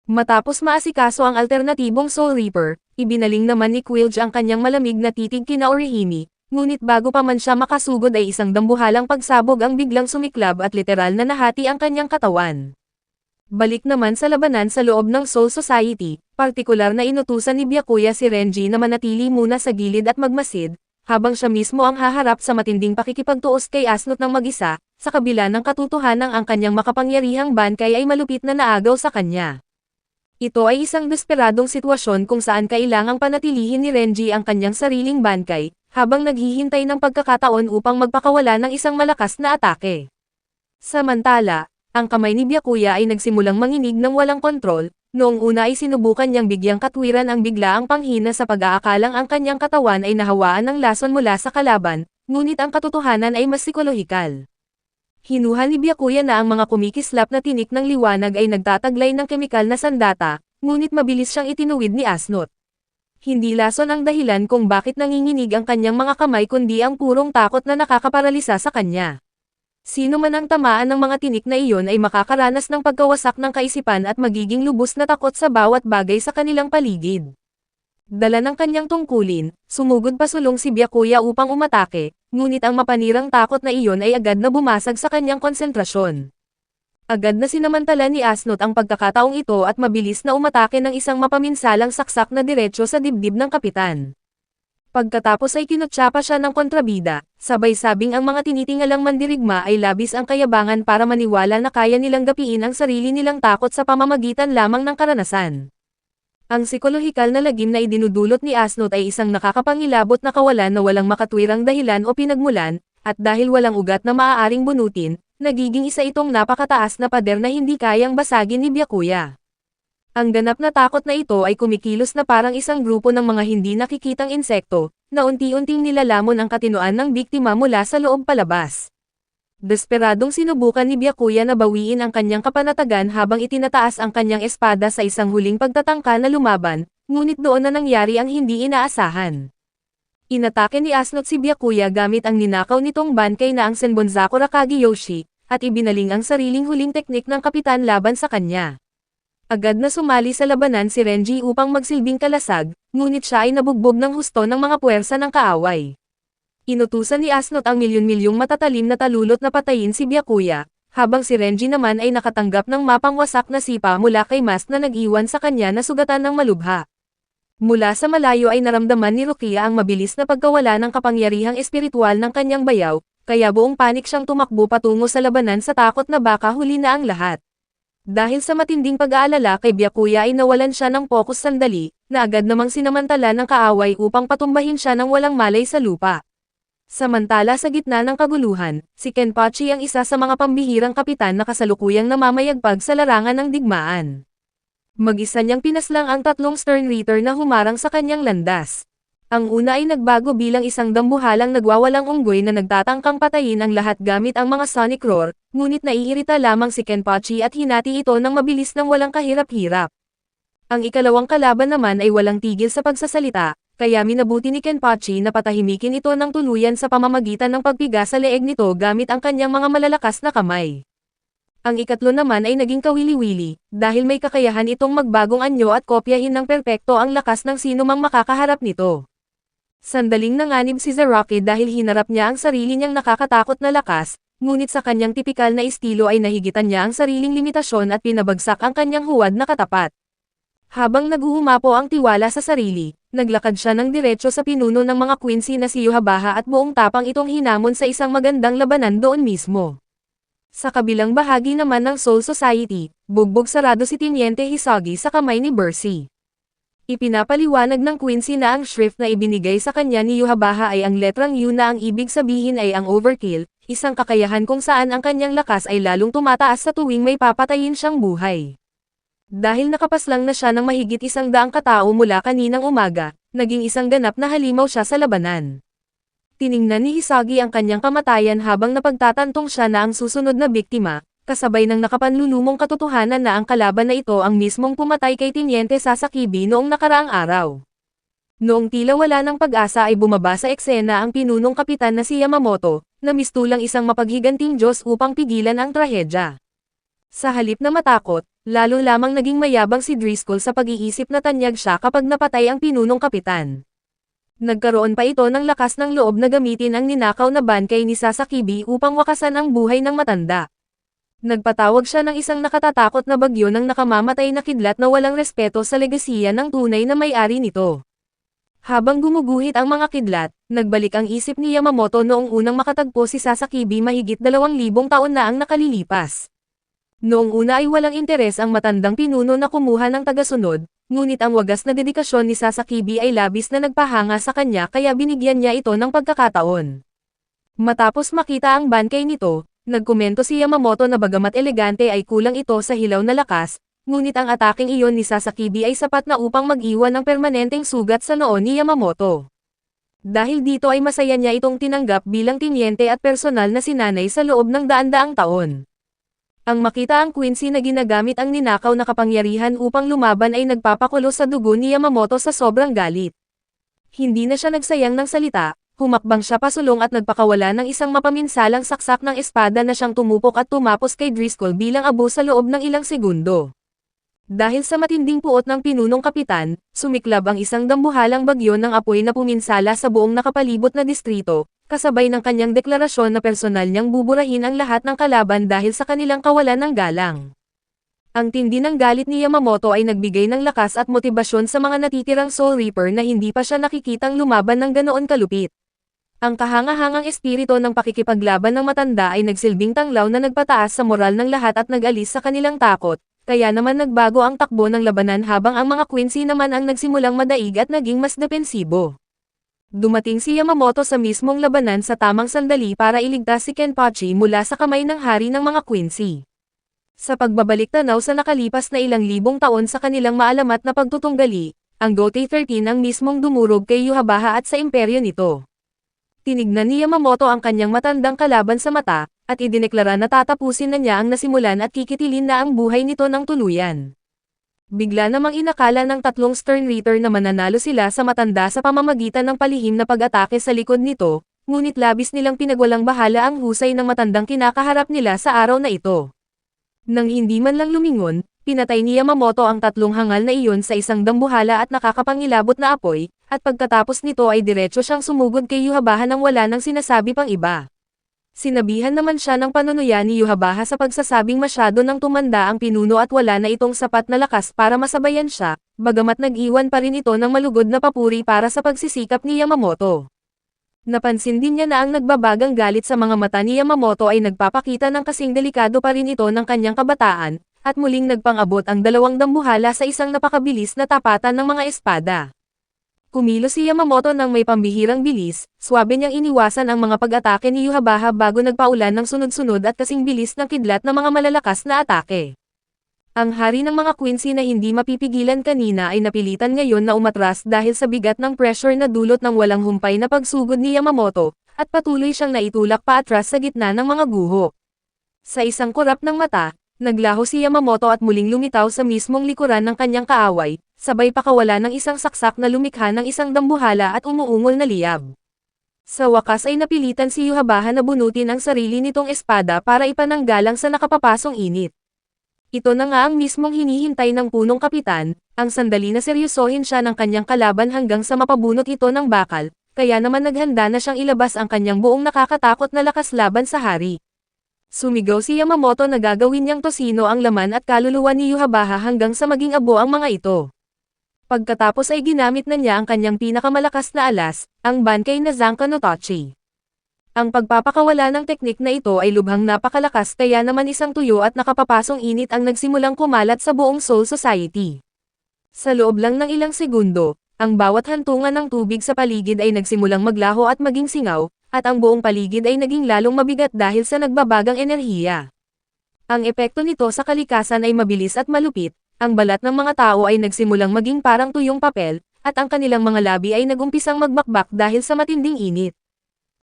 Matapos maasikaso ang alternatibong Soul Reaper, ibinaling naman ni Quilch ang kanyang malamig na titig kina Orihime, ngunit bago pa man siya makasugod ay isang dambuhalang pagsabog ang biglang sumiklab at literal na nahati ang kanyang katawan. Balik naman sa labanan sa loob ng Soul Society, partikular na inutusan ni Byakuya si Renji na manatili muna sa gilid at magmasid, habang siya mismo ang haharap sa matinding pakikipagtuos kay Asnot ng mag-isa, sa kabila ng katotohanang ang kanyang makapangyarihang bankay ay malupit na naagaw sa kanya. Ito ay isang desperadong sitwasyon kung saan kailangang panatilihin ni Renji ang kanyang sariling bankay, habang naghihintay ng pagkakataon upang magpakawala ng isang malakas na atake. Samantala, ang kamay ni Byakuya ay nagsimulang manginig ng walang kontrol, noong una ay sinubukan niyang bigyang katwiran ang biglaang panghina sa pag-aakalang ang kanyang katawan ay nahawaan ng lason mula sa kalaban, ngunit ang katotohanan ay mas psikolohikal. Hinuha ni Byakuya na ang mga kumikislap na tinik ng liwanag ay nagtataglay ng kemikal na sandata, ngunit mabilis siyang itinuwid ni Asnot. Hindi lason ang dahilan kung bakit nanginginig ang kanyang mga kamay kundi ang purong takot na nakakaparalisa sa kanya. Sino man ang tamaan ng mga tinik na iyon ay makakaranas ng pagkawasak ng kaisipan at magiging lubos na takot sa bawat bagay sa kanilang paligid. Dala ng kanyang tungkulin, sumugod pasulong si Byakuya upang umatake, ngunit ang mapanirang takot na iyon ay agad na bumasag sa kanyang konsentrasyon. Agad na sinamantala ni Asnot ang pagkakataong ito at mabilis na umatake ng isang mapaminsalang saksak na diretsyo sa dibdib ng kapitan. Pagkatapos ay kinutsa pa siya ng kontrabida, sabay-sabing ang mga tinitingalang mandirigma ay labis ang kayabangan para maniwala na kaya nilang gapiin ang sarili nilang takot sa pamamagitan lamang ng karanasan. Ang psikolohikal na lagim na idinudulot ni Asnot ay isang nakakapangilabot na kawalan na walang makatwirang dahilan o pinagmulan, at dahil walang ugat na maaaring bunutin, nagiging isa itong napakataas na pader na hindi kayang basagin ni Byakuya. Ang ganap na takot na ito ay kumikilos na parang isang grupo ng mga hindi nakikitang insekto, na unti-unting nilalamon ang katinoan ng biktima mula sa loob palabas. Desperadong sinubukan ni Byakuya na bawiin ang kanyang kapanatagan habang itinataas ang kanyang espada sa isang huling pagtatangka na lumaban, ngunit doon na nangyari ang hindi inaasahan. Inatake ni Asnot si Byakuya gamit ang ninakaw nitong bankay na ang Senbonzaku Rakageyoshi, at ibinaling ang sariling huling teknik ng kapitan laban sa kanya. Agad na sumali sa labanan si Renji upang magsilbing kalasag, ngunit siya ay nabugbog ng husto ng mga puwersa ng kaaway. Inutusan ni Asnot ang milyon-milyong matatalim na talulot na patayin si Byakuya, habang si Renji naman ay nakatanggap ng mapangwasak na sipa mula kay Mas na nag-iwan sa kanya na sugatan ng malubha. Mula sa malayo ay naramdaman ni Rukia ang mabilis na pagkawala ng kapangyarihang espiritual ng kanyang bayaw, kaya buong panik siyang tumakbo patungo sa labanan sa takot na baka huli na ang lahat. Dahil sa matinding pag-aalala kay Byakuya ay nawalan siya ng pokus sandali, na agad namang sinamantala ng kaaway upang patumbahin siya ng walang malay sa lupa. Samantala sa gitna ng kaguluhan, si Kenpachi ang isa sa mga pambihirang kapitan na kasalukuyang namamayagpag sa larangan ng digmaan. Mag-isa niyang pinaslang ang tatlong stern reader na humarang sa kanyang landas. Ang una ay nagbago bilang isang dambuhalang nagwawalang unggoy na nagtatangkang patayin ang lahat gamit ang mga sonic roar, Ngunit naiirita lamang si Kenpachi at hinati ito ng mabilis ng walang kahirap-hirap. Ang ikalawang kalaban naman ay walang tigil sa pagsasalita, kaya minabuti ni Kenpachi na patahimikin ito ng tuluyan sa pamamagitan ng pagpiga sa leeg nito gamit ang kanyang mga malalakas na kamay. Ang ikatlo naman ay naging kawili-wili, dahil may kakayahan itong magbagong anyo at kopyahin ng perpekto ang lakas ng sinumang makakaharap nito. Sandaling nanganib si Zaraki dahil hinarap niya ang sarili niyang nakakatakot na lakas, ngunit sa kanyang tipikal na estilo ay nahigitan niya ang sariling limitasyon at pinabagsak ang kanyang huwad na katapat. Habang naguhumapo ang tiwala sa sarili, naglakad siya ng diretso sa pinuno ng mga Quincy na si Yhwach at buong tapang itong hinamon sa isang magandang labanan doon mismo. Sa kabilang bahagi naman ng Soul Society, bugbog sarado si Teniente Hisagi sa kamay ni Bercy. Ipinapaliwanag ng Quincy na ang shrift na ibinigay sa kanya ni Yhwach ay ang letrang U na ang ibig sabihin ay ang overkill, isang kakayahan kung saan ang kanyang lakas ay lalong tumataas sa tuwing may papatayin siyang buhay. Dahil nakapaslang na siya ng mahigit 100 katao mula kaninang umaga, naging isang ganap na halimaw siya sa labanan. Tiningnan ni Hisagi ang kanyang kamatayan habang napagtatantong siya na ang susunod na biktima, kasabay ng nakapanlulumong katotohanan na ang kalaban na ito ang mismong pumatay kay Teniente Sasakibi noong nakaraang araw. Noong tila wala ng pag-asa ay bumaba sa eksena ang pinunong kapitan na si Yamamoto, na mistulang isang mapaghiganting Diyos upang pigilan ang trahedya. Sa halip na matakot, lalo lamang naging mayabang si Driscoll sa pag-iisip na tanyag siya kapag napatay ang pinunong kapitan. Nagkaroon pa ito ng lakas ng loob na gamitin ang ninakaw na bangkay ni Sasakibi upang wakasan ang buhay ng matanda. Nagpatawag siya ng isang nakatatakot na bagyo ng nakamamatay na kidlat na walang respeto sa legasiya ng tunay na may-ari nito. Habang gumuguhit ang mga kidlat, nagbalik ang isip ni Yamamoto noong unang makatagpo si Sasakibi mahigit 2,000 taon na ang nakalilipas. Noong una ay walang interes ang matandang pinuno na kumuha ng tagasunod, ngunit ang wagas na dedikasyon ni Sasakibi ay labis na nagpahanga sa kanya kaya binigyan niya ito ng pagkakataon. Matapos makita ang bangkay nito, nagkomento si Yamamoto na bagamat elegante ay kulang ito sa hilaw na lakas, ngunit ang ataking iyon ni Sasakibi ay sapat na upang mag-iwan ng permanenteng sugat sa noo ni Yamamoto. Dahil dito ay masaya niya itong tinanggap bilang tiniente at personal na sinanay sa loob ng daan-daang taon. Ang makita ang Quincy na ginagamit ang ninakaw na kapangyarihan upang lumaban ay nagpapakulo sa dugo ni Yamamoto sa sobrang galit. Hindi na siya nagsayang ng salita, humakbang siya pasulong at nagpakawala ng isang mapaminsalang saksak ng espada na siyang tumupok at tumapos kay Driscoll bilang abo sa loob ng ilang segundo. Dahil sa matinding puot ng pinunong kapitan, sumiklab ang isang dambuhalang bagyo ng apoy na puminsala sa buong nakapalibot na distrito, kasabay ng kanyang deklarasyon na personal niyang buburahin ang lahat ng kalaban dahil sa kanilang kawalan ng galang. Ang tindi ng galit ni Yamamoto ay nagbigay ng lakas at motibasyon sa mga natitirang Soul Reaper na hindi pa siya nakikitang lumaban ng ganoon kalupit. Ang kahangahangang espiritu ng pakikipaglaban ng matanda ay nagsilbing tanglaw na nagpataas sa moral ng lahat at nag-alis sa kanilang takot, kaya naman nagbago ang takbo ng labanan habang ang mga Quincy naman ang nagsimulang madaig at naging mas depensibo. Dumating si Yamamoto sa mismong labanan sa tamang sandali para iligtas si Kenpachi mula sa kamay ng hari ng mga Quincy. Sa pagbabalik tanaw sa nakalipas na ilang libong taon sa kanilang maalamat na pagtutunggali, ang Gotei 13 ang mismong dumurog kay Yhwach at sa imperyo nito. Tinignan ni Yamamoto ang kanyang matandang kalaban sa mata, at idineklara na tatapusin na niya ang nasimulan at kikitilin na ang buhay nito ng tuluyan. Bigla namang inakala ng tatlong Stern Reaper na mananalo sila sa matanda sa pamamagitan ng palihim na pag-atake sa likod nito, ngunit labis nilang pinagwalang bahala ang husay ng matandang kinakaharap nila sa araw na ito. Nang hindi man lang lumingon, pinatay ni Yamamoto ang tatlong hangal na iyon sa isang dambuhala at nakakapangilabot na apoy, at pagkatapos nito ay diretso siyang sumugod kay Yhwach nang wala nang sinasabi pang iba. Sinabihan naman siya ng panunuya ni Yhwach sa pagsasabing masyado nang tumanda ang pinuno at wala na itong sapat na lakas para masabayan siya, bagamat nag-iwan pa rin ito ng malugod na papuri para sa pagsisikap ni Yamamoto. Napansin din niya na ang nagbabagang galit sa mga mata ni Yamamoto ay nagpapakita ng kasing delikado pa rin ito ng kanyang kabataan, at muling nagpang-abot ang dalawang dambuhala sa isang napakabilis na tapatan ng mga espada. Kumilos si Yamamoto ng may pambihirang bilis, swabe niyang iniwasan ang mga pag-atake ni Yhwach bago nagpaulan ng sunod-sunod at kasing bilis ng kidlat na mga malalakas na atake. Ang hari ng mga Quincy na hindi mapipigilan kanina ay napilitan ngayon na umatras dahil sa bigat ng pressure na dulot ng walang humpay na pagsugod ni Yamamoto, at patuloy siyang naitulak pa atras sa gitna ng mga guho. Sa isang kurap ng mata, naglaho si Yamamoto at muling lumitaw sa mismong likuran ng kanyang kaaway, sabay pakawala ng isang saksak na lumikha ng isang dambuhala at umuungol na liyab. Sa wakas ay napilitan si Yhwach na bunutin ang sarili nitong espada para ipananggalang sa nakapapasong init. Ito na nga ang mismong hinihintay ng punong kapitan, ang sandali na seryosohin siya ng kanyang kalaban hanggang sa mapabunot ito ng bakal, kaya naman naghanda na siyang ilabas ang kanyang buong nakakatakot na lakas laban sa hari. Sumigaw si Yamamoto na gagawin niyang tosino ang laman at kaluluwa ni Yhwach hanggang sa maging abo ang mga ito. Pagkatapos ay ginamit na niya ang kanyang pinakamalakas na alas, ang Bankei na Zanka no Tachi. Ang pagpapakawala ng teknik na ito ay lubhang napakalakas kaya naman isang tuyo at nakapapasong init ang nagsimulang kumalat sa buong Soul Society. Sa loob lang ng ilang segundo, ang bawat hantungan ng tubig sa paligid ay nagsimulang maglaho at maging singaw, at ang buong paligid ay naging lalong mabigat dahil sa nagbabagang enerhiya. Ang epekto nito sa kalikasan ay mabilis at malupit, ang balat ng mga tao ay nagsimulang maging parang tuyong papel, at ang kanilang mga labi ay nagumpisang magbakbak dahil sa matinding init.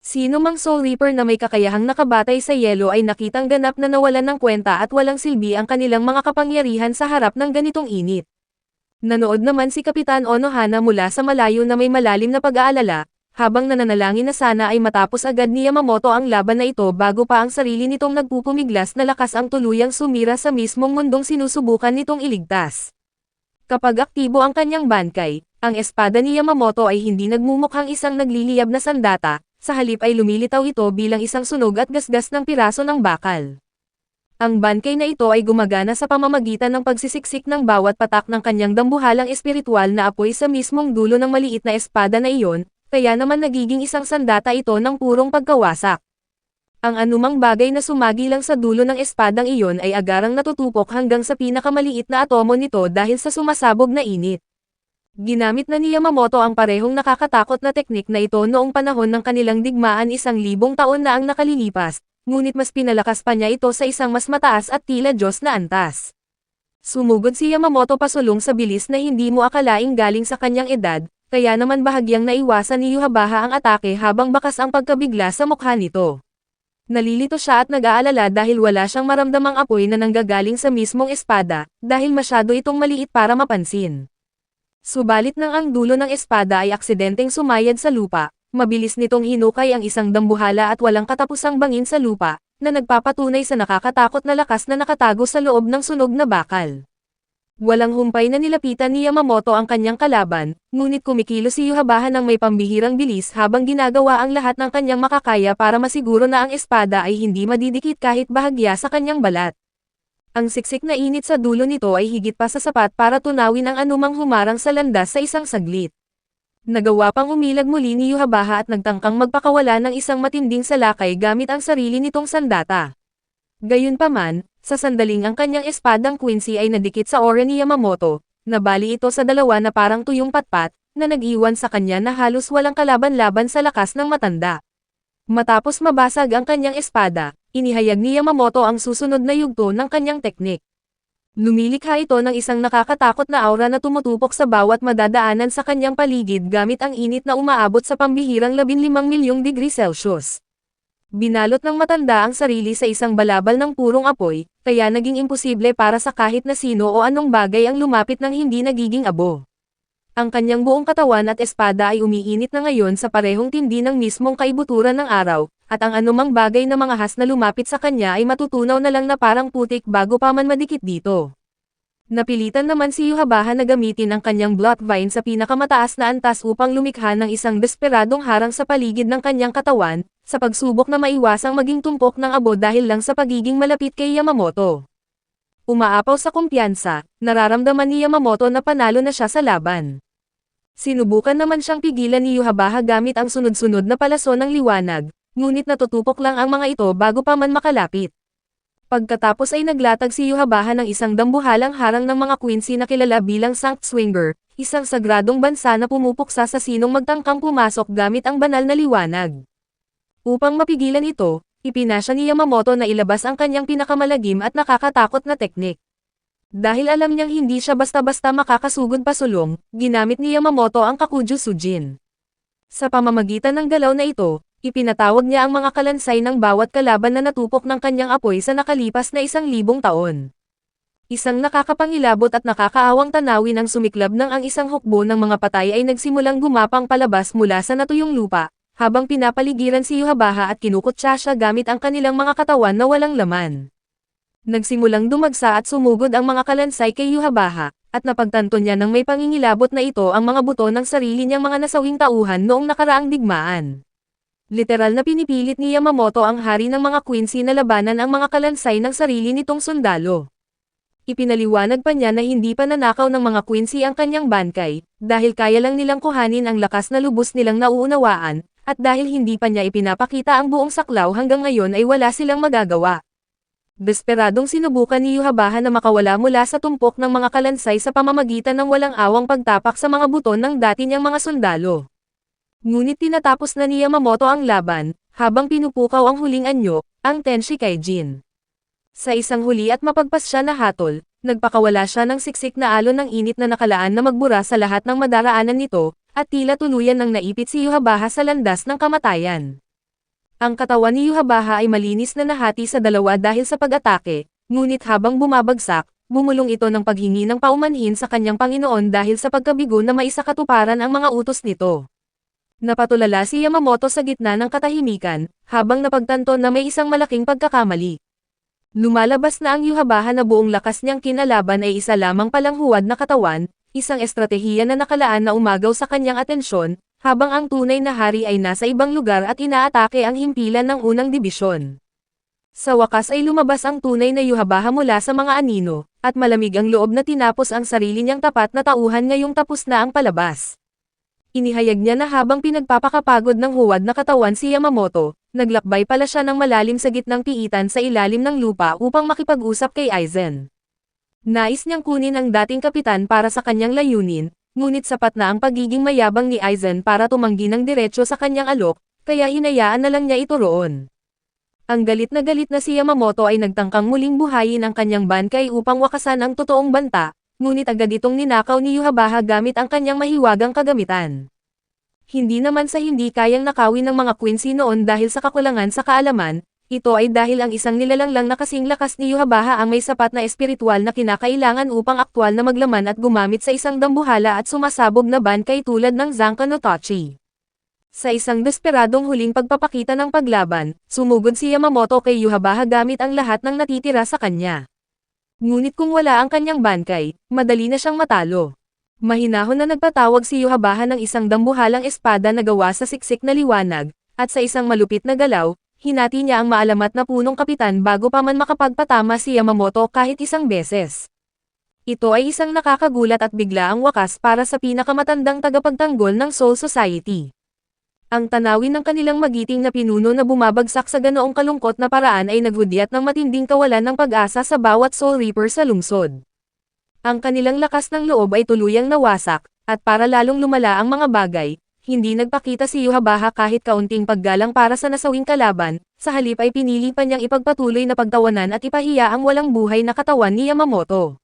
Sino mang Soul Reaper na may kakayahang nakabatay sa yelo ay nakitang ganap na nawalan ng kwenta at walang silbi ang kanilang mga kapangyarihan sa harap ng ganitong init. Nanood naman si Kapitan Onohana mula sa malayo na may malalim na pag-aalala, habang nananalangin na sana ay matapos agad ni Yamamoto ang laban na ito bago pa ang sarili nitong nagpupumiglas na lakas ang tuluyang sumira sa mismong mundong sinusubukan nitong iligtas. Kapag aktibo ang kanyang bankay, ang espada ni Yamamoto ay hindi nagmumukhang isang nagliliyab na sandata, sa halip ay lumilitaw ito bilang isang sunog at gasgas ng piraso ng bakal. Ang bankay na ito ay gumagana sa pamamagitan ng pagsisiksik ng bawat patak ng kanyang dambuhalang espiritual na apoy sa mismong dulo ng maliit na espada na iyon, kaya naman nagiging isang sandata ito ng purong pagkawasak. Ang anumang bagay na sumagi lang sa dulo ng espadang iyon ay agarang natutupok hanggang sa pinakamaliit na atomo nito dahil sa sumasabog na init. Ginamit na ni Yamamoto ang parehong nakakatakot na teknik na ito noong panahon ng kanilang digmaan 1,000 taon na ang nakalilipas, ngunit mas pinalakas pa niya ito sa isang mas mataas at tila Diyos na antas. Sumugod si Yamamoto pasulong sa bilis na hindi mo akalaing galing sa kanyang edad, kaya naman bahagyang naiwasan ni Yhwach ang atake habang bakas ang pagkabigla sa mukha nito. Nalilito siya at nag-aalala dahil wala siyang maramdamang apoy na nanggagaling sa mismong espada, dahil masyado itong maliit para mapansin. Subalit nang ang dulo ng espada ay aksidenteng sumayad sa lupa, mabilis nitong hinukay ang isang dambuhala at walang katapusang bangin sa lupa, na nagpapatunay sa nakakatakot na lakas na nakatago sa loob ng sunog na bakal. Walang humpay na nilapitan ni Yamamoto ang kanyang kalaban, ngunit kumikilos si Yhwach ng may pambihirang bilis habang ginagawa ang lahat ng kanyang makakaya para masiguro na ang espada ay hindi madidikit kahit bahagya sa kanyang balat. Ang siksik na init sa dulo nito ay higit pa sa sapat para tunawin ang anumang humarang sa landas sa isang saglit. Nagawa pang umilag muli ni Yhwach at nagtangkang magpakawala ng isang matinding salakay gamit ang sarili nitong sandata. Gayunpaman, sa sandaling ang kanyang espadang Quincy ay nadikit sa aura ni Yamamoto, nabali ito sa dalawa na parang tuyong patpat, na nag-iwan sa kanya na halos walang kalaban-laban sa lakas ng matanda. Matapos mabasag ang kanyang espada, inihayag ni Yamamoto ang susunod na yugto ng kanyang teknik. Lumilikha ito ng isang nakakatakot na aura na tumutupok sa bawat madadaanan sa kanyang paligid gamit ang init na umaabot sa pambihirang 15 milyong degree Celsius. Binalot ng matanda ang sarili sa isang balabal ng purong apoy, kaya naging imposible para sa kahit na sino o anong bagay ang lumapit ng hindi nagiging abo. Ang kanyang buong katawan at espada ay umiinit na ngayon sa parehong tindi ng mismong kaibuturan ng araw, at ang anumang bagay na mga has na lumapit sa kanya ay matutunaw na lang na parang putik bago pa man madikit dito. Napilitan naman si Yhwach na gamitin ang kanyang Blood Vine sa pinakamataas na antas upang lumikha ng isang desperadong harang sa paligid ng kanyang katawan, sa pagsubok na maiwasang maging tumpok ng abo dahil lang sa pagiging malapit kay Yamamoto. Umaapaw sa kumpiyansa, nararamdaman ni Yamamoto na panalo na siya sa laban. Sinubukan naman siyang pigilan ni Yhwach gamit ang sunod-sunod na palason ng liwanag, ngunit natutupok lang ang mga ito bago pa man makalapit. Pagkatapos ay naglatag si Yhwach ng isang dambuhalang harang ng mga Quincy na kilala bilang Sanct Swinger, isang sagradong bansa na pumupuksa sa sinong magtangkang pumasok gamit ang banal na liwanag. Upang mapigilan ito, ipinasya ni Yamamoto na ilabas ang kanyang pinakamalagim at nakakatakot na teknik. Dahil alam niyang hindi siya basta-basta makakasugod pasulong, ginamit ni Yamamoto ang Kakujou Sujin. Sa pamamagitan ng galaw na ito, Ipinatawag niya ang mga kalansay ng bawat kalaban na natupok ng kanyang apoy sa nakalipas na 1,000 taon. Isang nakakapangilabot at nakakaawang tanawin ang sumiklab ng ang isang hukbo ng mga patay ay nagsimulang gumapang palabas mula sa natuyong lupa, habang pinapaligiran si Yhwach at kinukutsa siya gamit ang kanilang mga katawan na walang laman. Nagsimulang dumagsa at sumugod ang mga kalansay kay Yhwach, at napagtanto niya nang may pangingilabot na ito ang mga buto ng sarili niyang mga nasawing tauhan noong nakaraang digmaan. Literal na pinipilit ni Yamamoto ang hari ng mga Quincy na labanan ang mga kalansay ng sarili nitong sundalo. Ipinaliwanag pa niya na hindi pa nanakaw ng mga Quincy ang kanyang bangkay, dahil kaya lang nilang kuhanin ang lakas na lubos nilang nauunawaan, at dahil hindi pa niya ipinapakita ang buong saklaw hanggang ngayon ay wala silang magagawa. Desperadong sinubukan ni Yhwach na makawala mula sa tumpok ng mga kalansay sa pamamagitan ng walang awang pagtapak sa mga buto ng dati niyang mga sundalo. Ngunit tinatapos na ni Yamamoto ang laban, habang pinupukaw ang huling anyo, ang Tenshi Kaijin. Sa isang huli at mapagpasya na hatol, nagpakawala siya ng siksik na alon ng init na nakalaan na magbura sa lahat ng madaraanan nito, at tila tuluyan ng naipit si Yhwach sa landas ng kamatayan. Ang katawan ni Yhwach ay malinis na nahati sa dalawa dahil sa pag-atake, ngunit habang bumabagsak, bumulong ito ng paghingi ng paumanhin sa kanyang Panginoon dahil sa pagkabigo na maisakatuparan ang mga utos nito. Napatulala si Yamamoto sa gitna ng katahimikan, habang napagtanto na may isang malaking pagkakamali. Lumalabas na ang Yhwach na buong lakas niyang kinalaban ay isa lamang palang huwad na katawan, isang estratehiya na nakalaan na umagaw sa kanyang atensyon, habang ang tunay na hari ay nasa ibang lugar at inaatake ang himpilan ng unang dibisyon. Sa wakas ay lumabas ang tunay na Yhwach mula sa mga anino, at malamig ang loob na tinapos ang sarili niyang tapat na tauhan ngayong tapos na ang palabas. Inihayag niya na habang pinagpapakapagod ng huwad na katawan si Yamamoto, naglakbay pala siya ng malalim sa gitnang piitan sa ilalim ng lupa upang makipag-usap kay Aizen. Nais niyang kunin ang dating kapitan para sa kanyang layunin, ngunit sapat na ang pagiging mayabang ni Aizen para tumanggi ng diretsyo sa kanyang alok, kaya hinayaan na lang niya ito roon. Ang galit na si Yamamoto ay nagtangkang muling buhayin ang kanyang bangkay upang wakasan ang totoong banta, ngunit agad itong ninakaw ni Yhwach gamit ang kanyang mahiwagang kagamitan. Hindi naman sa hindi kayang nakawin ng mga Quincy noon dahil sa kakulangan sa kaalaman, ito ay dahil ang isang nilalang lang na kasing lakas ni Yhwach ang may sapat na espiritual na kinakailangan upang aktwal na maglaman at gumamit sa isang dambuhala at sumasabog na bangkay tulad ng Zanka no Tachi. Sa isang desperadong huling pagpapakita ng paglaban, sumugod si Yamamoto kay Yhwach gamit ang lahat ng natitira sa kanya. Ngunit kung wala ang kanyang bangkay, madali na siyang matalo. Mahinahon na nagpatawag si Yhwach ng isang dambuhalang espada na gawa sa siksik na liwanag, at sa isang malupit na galaw, hinati niya ang maalamat na punong kapitan bago pa man makapagpatama si Yamamoto kahit isang beses. Ito ay isang nakakagulat at biglaang wakas para sa pinakamatandang tagapagtanggol ng Soul Society. Ang tanawin ng kanilang magiting na pinuno na bumabagsak sa ganoong kalungkot na paraan ay naghudyat ng matinding kawalan ng pag-asa sa bawat Soul Reaper sa lungsod. Ang kanilang lakas ng loob ay tuluyang nawasak, at para lalong lumala ang mga bagay, hindi nagpakita si Yhwach kahit kaunting paggalang para sa nasawing kalaban, sa halip ay pinili pa niyang ipagpatuloy na pagtawanan at ipahiya ang walang buhay na katawan ni Yamamoto.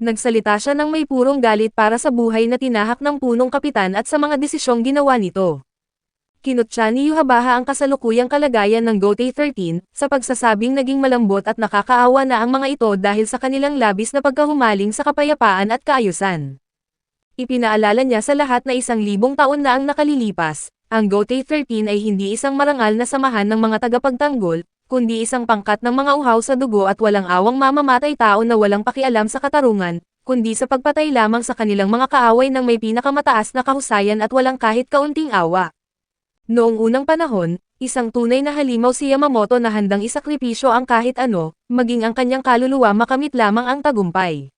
Nagsalita siya ng may purong galit para sa buhay na tinahak ng punong kapitan at sa mga desisyong ginawa nito. Kinutya ni Yhwach ang kasalukuyang kalagayan ng Gotei 13, sa pagsasabing naging malambot at nakakaawa na ang mga ito dahil sa kanilang labis na pagkahumaling sa kapayapaan at kaayusan. Ipinaalala niya sa lahat na 1,000 taon na ang nakalilipas, ang Gotei 13 ay hindi isang marangal na samahan ng mga tagapagtanggol, kundi isang pangkat ng mga uhaw sa dugo at walang awang mamamatay tao na walang pakialam sa katarungan, kundi sa pagpatay lamang sa kanilang mga kaaway ng may pinakamataas na kahusayan at walang kahit kaunting awa. Noong unang panahon, isang tunay na halimaw si Yamamoto na handang isakripisyo ang kahit ano, maging ang kanyang kaluluwa makamit lamang ang tagumpay.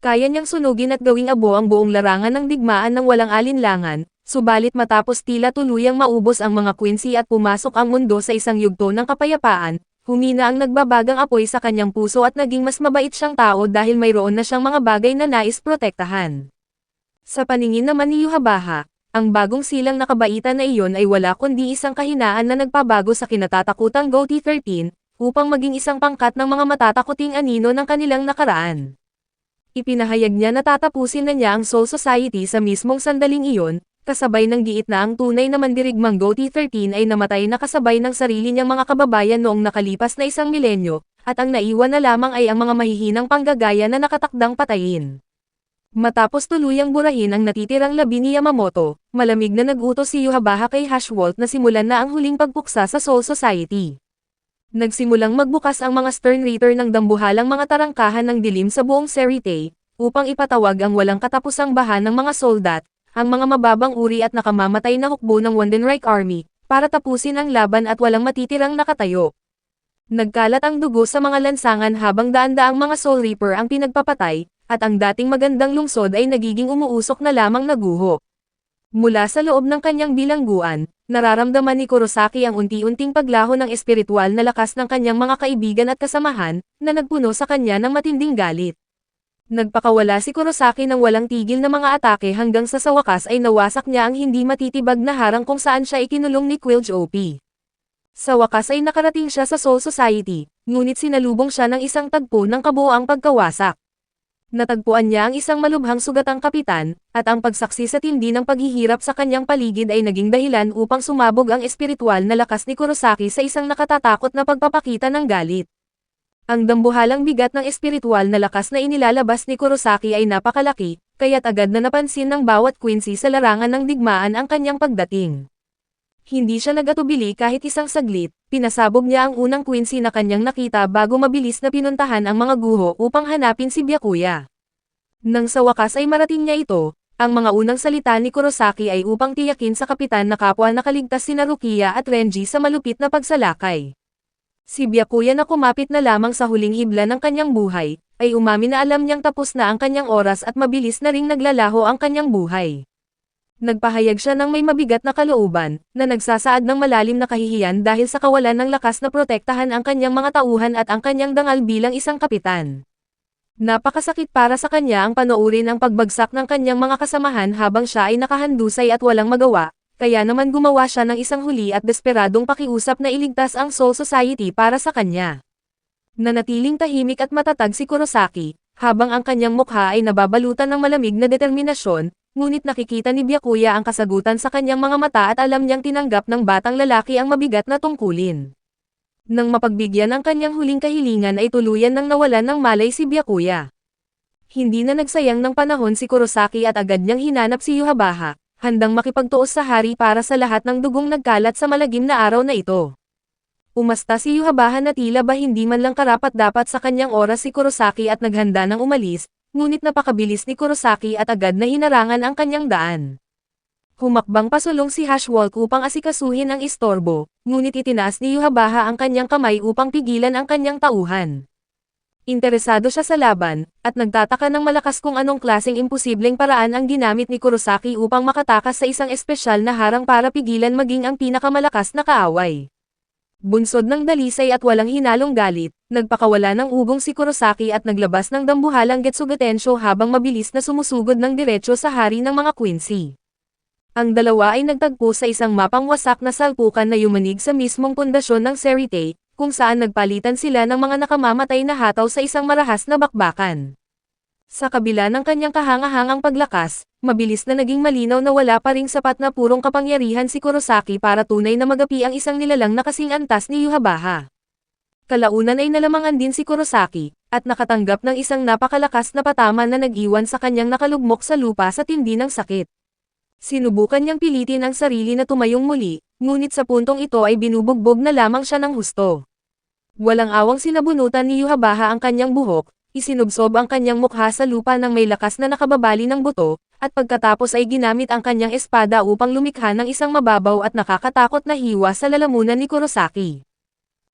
Kaya niyang sunugin at gawing abo ang buong larangan ng digmaan ng walang alinlangan, subalit matapos tila tuluyang maubos ang mga Quincy at pumasok ang mundo sa isang yugto ng kapayapaan, humina ang nagbabagang apoy sa kanyang puso at naging mas mabait siyang tao dahil mayroon na siyang mga bagay na nais protektahan. Sa paningin naman ni Yhwach, ang bagong silang na kabaitan na iyon ay wala kundi isang kahinaan na nagpabago sa kinatatakutang Gotei 13, upang maging isang pangkat ng mga matatakuting anino ng kanilang nakaraan. Ipinahayag niya na tatapusin na niya ang Soul Society sa mismong sandaling iyon, kasabay ng giit na ang tunay na mandirigmang Goatee-13 ay namatay na kasabay ng sarili niyang mga kababayan noong nakalipas na 1,000,000, at ang naiwan na lamang ay ang mga mahihinang panggagaya na nakatakdang patayin. Matapos tuluyang burahin ang natitirang labi ni Yamamoto, malamig na nag-utos si Yhwach kay Haschwalth na simulan na ang huling pagpuksa sa Soul Society. Nagsimulang magbukas ang mga stern reader ng dambuhalang mga tarangkahan ng dilim sa buong Serite, upang ipatawag ang walang katapusang baha ng mga soldat, ang mga mababang uri at nakamamatay na hukbo ng Wandenreich Army, para tapusin ang laban at walang matitirang nakatayo. Nagkalat ang dugo sa mga lansangan habang daan-daang mga Soul Reaper ang pinagpapatay, at ang dating magandang lungsod ay nagiging umuusok na lamang na guho. Mula sa loob ng kanyang bilangguan, nararamdaman ni Kurosaki ang unti-unting paglaho ng espiritual na lakas ng kanyang mga kaibigan at kasamahan, na nagpuno sa kanya ng matinding galit. Nagpakawala si Kurosaki ng walang tigil na mga atake hanggang sa wakas ay nawasak niya ang hindi matitibag na harang kung saan siya ikinulong ni Quilch OP. Sa wakas ay nakarating siya sa Soul Society, ngunit sinalubong siya ng isang tagpo ng kabuoang pagkawasak. Natagpuan niya ang isang malubhang sugatang kapitan, at ang pagsaksi sa tindi ng paghihirap sa kanyang paligid ay naging dahilan upang sumabog ang espiritual na lakas ni Kurosaki sa isang nakatatakot na pagpapakita ng galit. Ang dambuhalang bigat ng espiritual na lakas na inilalabas ni Kurosaki ay napakalaki, kaya't agad na napansin ng bawat Quincy sa larangan ng digmaan ang kanyang pagdating. Hindi siya nagatubili kahit isang saglit, pinasabog niya ang unang Quincy na kanyang nakita bago mabilis na pinuntahan ang mga guho upang hanapin si Byakuya. Nang sa wakas ay marating niya ito, ang mga unang salita ni Kurosaki ay upang tiyakin sa kapitan na kapwa nakaligtas sina Rukia at Renji sa malupit na pagsalakay. Si Byakuya na kumapit na lamang sa huling hibla ng kanyang buhay, ay umamin na alam niyang tapos na ang kanyang oras at mabilis na ring naglalaho ang kanyang buhay. Nagpahayag siya ng may mabigat na kalooban, na nagsasaad ng malalim na kahihiyan dahil sa kawalan ng lakas na protektahan ang kanyang mga tauhan at ang kanyang dangal bilang isang kapitan. Napakasakit para sa kanya ang panoorin ang pagbagsak ng kanyang mga kasamahan habang siya ay nakahandusay at walang magawa. Kaya naman gumawa siya ng isang huli at desperadong pakiusap na iligtas ang Soul Society para sa kanya. Nanatiling tahimik at matatag si Kurosaki, habang ang kanyang mukha ay nababalutan ng malamig na determinasyon, ngunit nakikita ni Byakuya ang kasagutan sa kanyang mga mata at alam niyang tinanggap ng batang lalaki ang mabigat na tungkulin. Nang mapagbigyan ang kanyang huling kahilingan ay tuluyan nang nawalan ng malay si Byakuya. Hindi na nagsayang ng panahon si Kurosaki at agad niyang hinanap si Yhwach, handang makipagtuos sa hari para sa lahat ng dugong nagkalat sa malagim na araw na ito. Umasta si Yhwach na tila ba hindi man lang karapat-dapat sa kanyang oras si Kurosaki at naghanda ng umalis, ngunit napakabilis ni Kurosaki at agad na hinarangan ang kanyang daan. Humakbang pasulong si Haschwalth upang asikasuhin ang istorbo, ngunit itinaas ni Yhwach ang kanyang kamay upang pigilan ang kanyang tauhan. Interesado siya sa laban, at nagtataka ng malakas kung anong klaseng imposibleng paraan ang ginamit ni Kurosaki upang makatakas sa isang espesyal na harang para pigilan maging ang pinakamalakas na kaaway. Bunsod ng dalisay at walang hinalong galit, nagpakawala ng ugong si Kurosaki at naglabas ng dambuhalang Getsugatensho habang mabilis na sumusugod ng diretso sa hari ng mga Quincy. Ang dalawa ay nagtagpo sa isang mapang wasak na salpukan na yumanig sa mismong pundasyon ng Serite, kung saan nagpalitan sila ng mga nakamamatay na hataw sa isang marahas na bakbakan. Sa kabila ng kanyang kahangahangang paglakas, mabilis na naging malinaw na wala pa ring sapat na purong kapangyarihan si Kurosaki para tunay na magapi ang isang nilalang na kasing antas ni Yhwach. Kalaunan ay nalamangan din si Kurosaki, at nakatanggap ng isang napakalakas na patama na nag-iwan sa kanyang nakalugmok sa lupa sa tindi ng sakit. Sinubukan niyang pilitin ang sarili na tumayong muli, ngunit sa puntong ito ay binubugbog na lamang siya ng husto. Walang awang sinabunutan ni Yhwach ang kanyang buhok, isinubsob ang kanyang mukha sa lupa ng may lakas na nakababali ng buto, at pagkatapos ay ginamit ang kanyang espada upang lumikha ng isang mababaw at nakakatakot na hiwa sa lalamunan ni Kurosaki.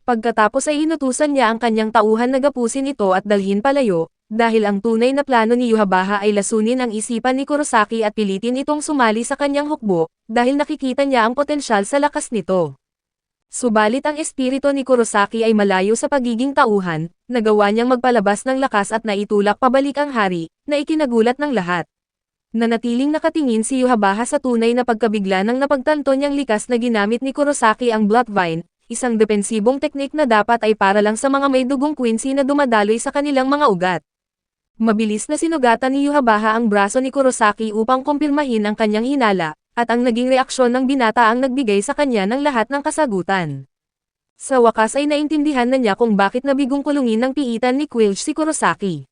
Pagkatapos ay inutusan niya ang kanyang tauhan na gapusin ito at dalhin palayo, dahil ang tunay na plano ni Yhwach ay lasunin ang isipan ni Kurosaki at pilitin itong sumali sa kanyang hukbo, dahil nakikita niya ang potensyal sa lakas nito. Subalit ang espiritu ni Kurosaki ay malayo sa pagiging tauhan, nagawa niyang magpalabas ng lakas at naitulak pabalik ang hari, na ikinagulat ng lahat. Nanatiling nakatingin si Yhwach sa tunay na pagkabigla nang napagtanto niyang likas na ginamit ni Kurosaki ang Blood Vine, isang depensibong teknik na dapat ay para lang sa mga may dugong Quincy na dumadaloy sa kanilang mga ugat. Mabilis na sinugatan ni Yhwach ang braso ni Kurosaki upang kumpirmahin ang kanyang hinala, At ang naging reaksyon ng binata ang nagbigay sa kanya ng lahat ng kasagutan. Sa wakas ay naintindihan na niya kung bakit nabigong kulungin ng piitan ni Quilch si Kurosaki.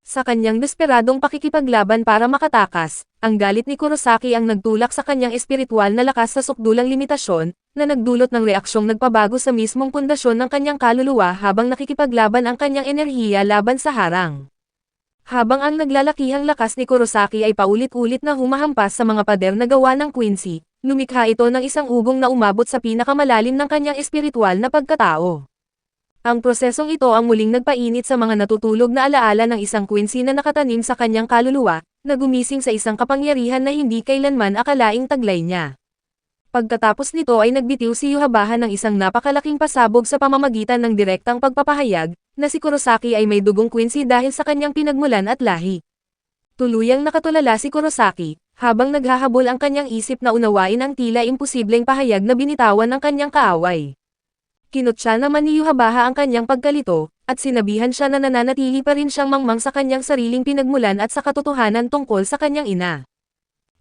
Sa kanyang desperadong pakikipaglaban para makatakas, ang galit ni Kurosaki ang nagtulak sa kanyang espiritual na lakas sa sukdulang limitasyon, na nagdulot ng reaksyong nagpabago sa mismong pundasyon ng kanyang kaluluwa habang nakikipaglaban ang kanyang enerhiya laban sa harang. Habang ang naglalakihang lakas ni Kurosaki ay paulit-ulit na humahampas sa mga pader na gawa ng Quincy, lumikha ito ng isang ugong na umabot sa pinakamalalim ng kanyang espiritual na pagkatao. Ang prosesong ito ang muling nagpainit sa mga natutulog na alaala ng isang Quincy na nakatanim sa kanyang kaluluwa, na gumising sa isang kapangyarihan na hindi kailanman akalaing taglay niya. Pagkatapos nito ay nagbitiw si Yhwach ng isang napakalaking pasabog sa pamamagitan ng direktang pagpapahayag, na si Kurosaki ay may dugong Quincy dahil sa kanyang pinagmulan at lahi. Tuluyang nakatulala si Kurosaki, habang naghahabol ang kanyang isip na unawain ang tila imposibleng pahayag na binitawan ng kanyang kaaway. Kinutya naman ni Yhwach ang kanyang pagkalito, at sinabihan siya na nananatili pa rin siyang mangmang sa kanyang sariling pinagmulan at sa katotohanan tungkol sa kanyang ina.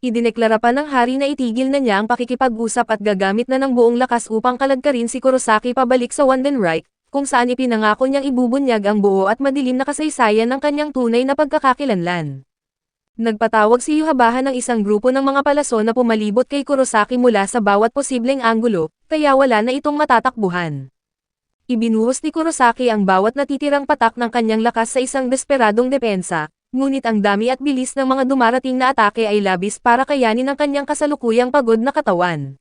Idineklara pa ng hari na itigil na niya ang pakikipag-usap at gagamit na ng buong lakas upang kalagkarin si Kurosaki pabalik sa Wandenreich, kung saan ipinangako niyang ibubunyag ang buo at madilim na kasaysayan ng kanyang tunay na pagkakakilanlan. Nagpatawag si Yhwach ng isang grupo ng mga palaso na pumalibot kay Kurosaki mula sa bawat posibleng anggulo, kaya wala na itong matatakbuhan. Ibinuhos ni Kurosaki ang bawat natitirang patak ng kanyang lakas sa isang desperadong depensa, ngunit ang dami at bilis ng mga dumarating na atake ay labis para kayanin ang kanyang kasalukuyang pagod na katawan.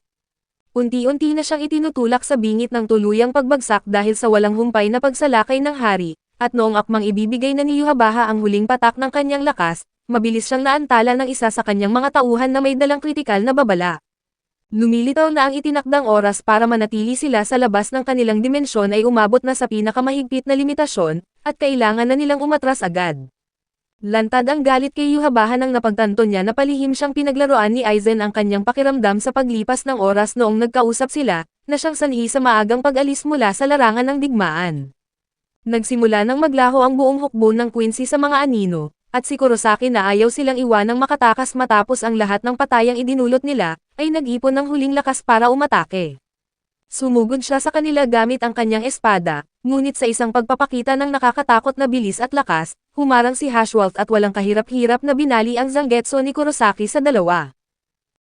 Unti-unti na siyang itinutulak sa bingit ng tuluyang pagbagsak dahil sa walang humpay na pagsalakay ng hari, at noong akmang ibibigay na ni Yhwach ang huling patak ng kanyang lakas, mabilis siyang naantala ng isa sa kanyang mga tauhan na may dalang kritikal na babala. Lumilitaw na ang itinakdang oras para manatili sila sa labas ng kanilang dimensyon ay umabot na sa pinakamahigpit na limitasyon, at kailangan na nilang umatras agad. Lantad ang galit kay Yhwach nang napagtanto niya na palihim siyang pinaglaruan ni Aizen ang kanyang pakiramdam sa paglipas ng oras noong nagkausap sila, na siyang sanhi sa maagang pag-alis mula sa larangan ng digmaan. Nagsimula nang maglaho ang buong hukbo ng Quincy sa mga anino, at si Kurosaki na ayaw silang iwanang makatakas matapos ang lahat ng patayang idinulot nila, ay nag-ipon ng huling lakas para umatake. Sumugod siya sa kanila gamit ang kanyang espada, ngunit sa isang pagpapakita ng nakakatakot na bilis at lakas, humarang si Haschwalth at walang kahirap-hirap na binali ang Zangetsu ni Kurosaki sa dalawa.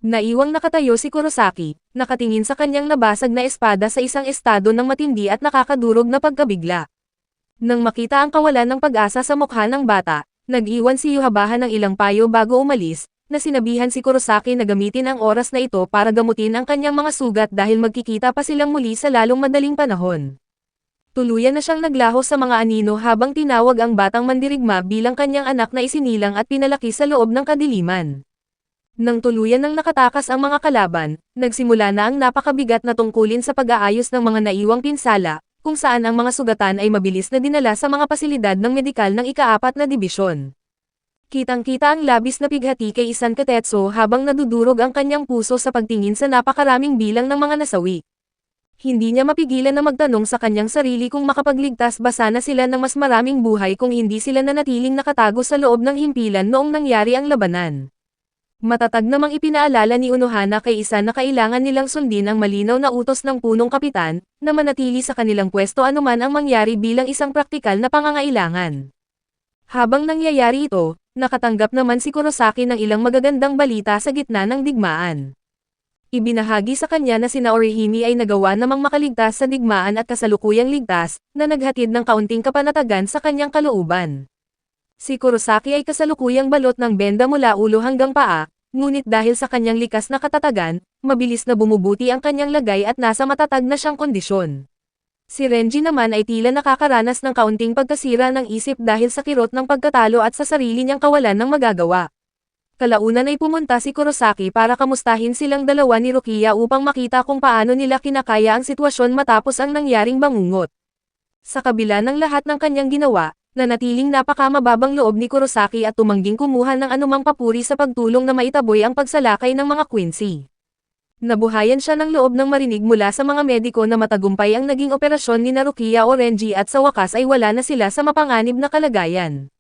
Naiwang nakatayo si Kurosaki, nakatingin sa kanyang nabasag na espada sa isang estado ng matindi at nakakadurog na pagkabigla. Nang makita ang kawalan ng pag-asa sa mukha ng bata, nag-iwan si Yhwach ng ilang payo bago umalis, na sinabihan si Kurosaki na gamitin ang oras na ito para gamutin ang kanyang mga sugat dahil magkikita pa silang muli sa lalong madaling panahon. Tuluyan na siyang naglaho sa mga anino habang tinawag ang batang mandirigma bilang kanyang anak na isinilang at pinalaki sa loob ng kadiliman. Nang tuluyan ng nakatakas ang mga kalaban, nagsimula na ang napakabigat na tungkulin sa pag-aayos ng mga naiwang pinsala, kung saan ang mga sugatan ay mabilis na dinala sa mga pasilidad ng medikal ng ika-4 na dibisyon. Kitang-kita ang labis na pighati kay Isan Katetsu habang nadudurog ang kanyang puso sa pagtingin sa napakaraming bilang ng mga nasawi. Hindi niya mapigilan na magtanong sa kanyang sarili kung makapagligtas ba sana sila ng mas maraming buhay kung hindi sila nanatiling nakatago sa loob ng himpilan noong nangyari ang labanan. Matatag namang ipinaalala ni Unohana kay Isan na kailangan nilang sundin ang malinaw na utos ng punong kapitan, na manatili sa kanilang pwesto anuman ang mangyari bilang isang praktikal na pangangailangan. Habang nangyayari ito, nakatanggap naman si Kurosaki ng ilang magagandang balita sa gitna ng digmaan. Ibinahagi sa kanya na sina Orihime ay nagawa namang makaligtas sa digmaan at kasalukuyang ligtas, na naghatid ng kaunting kapanatagan sa kanyang kalooban. Si Kurosaki ay kasalukuyang balot ng benda mula ulo hanggang paa, ngunit dahil sa kanyang likas na katatagan, mabilis na bumubuti ang kanyang lagay at nasa matatag na siyang kondisyon. Si Renji naman ay tila nakakaranas ng kaunting pagkasira ng isip dahil sa kirot ng pagkatalo at sa sarili niyang kawalan ng magagawa. Kalaunan ay pumunta si Kurosaki para kamustahin silang dalawa ni Rukia upang makita kung paano nila kinakaya ang sitwasyon matapos ang nangyaring bangungot. Sa kabila ng lahat ng kanyang ginawa, nanatiling napakamababang loob ni Kurosaki at tumangging kumuha ng anumang papuri sa pagtulong na maitaboy ang pagsalakay ng mga Quincy. Nabuhayan siya ng loob ng marinig mula sa mga mediko na matagumpay ang naging operasyon ni Rukia o Renji at sa wakas ay wala na sila sa mapanganib na kalagayan.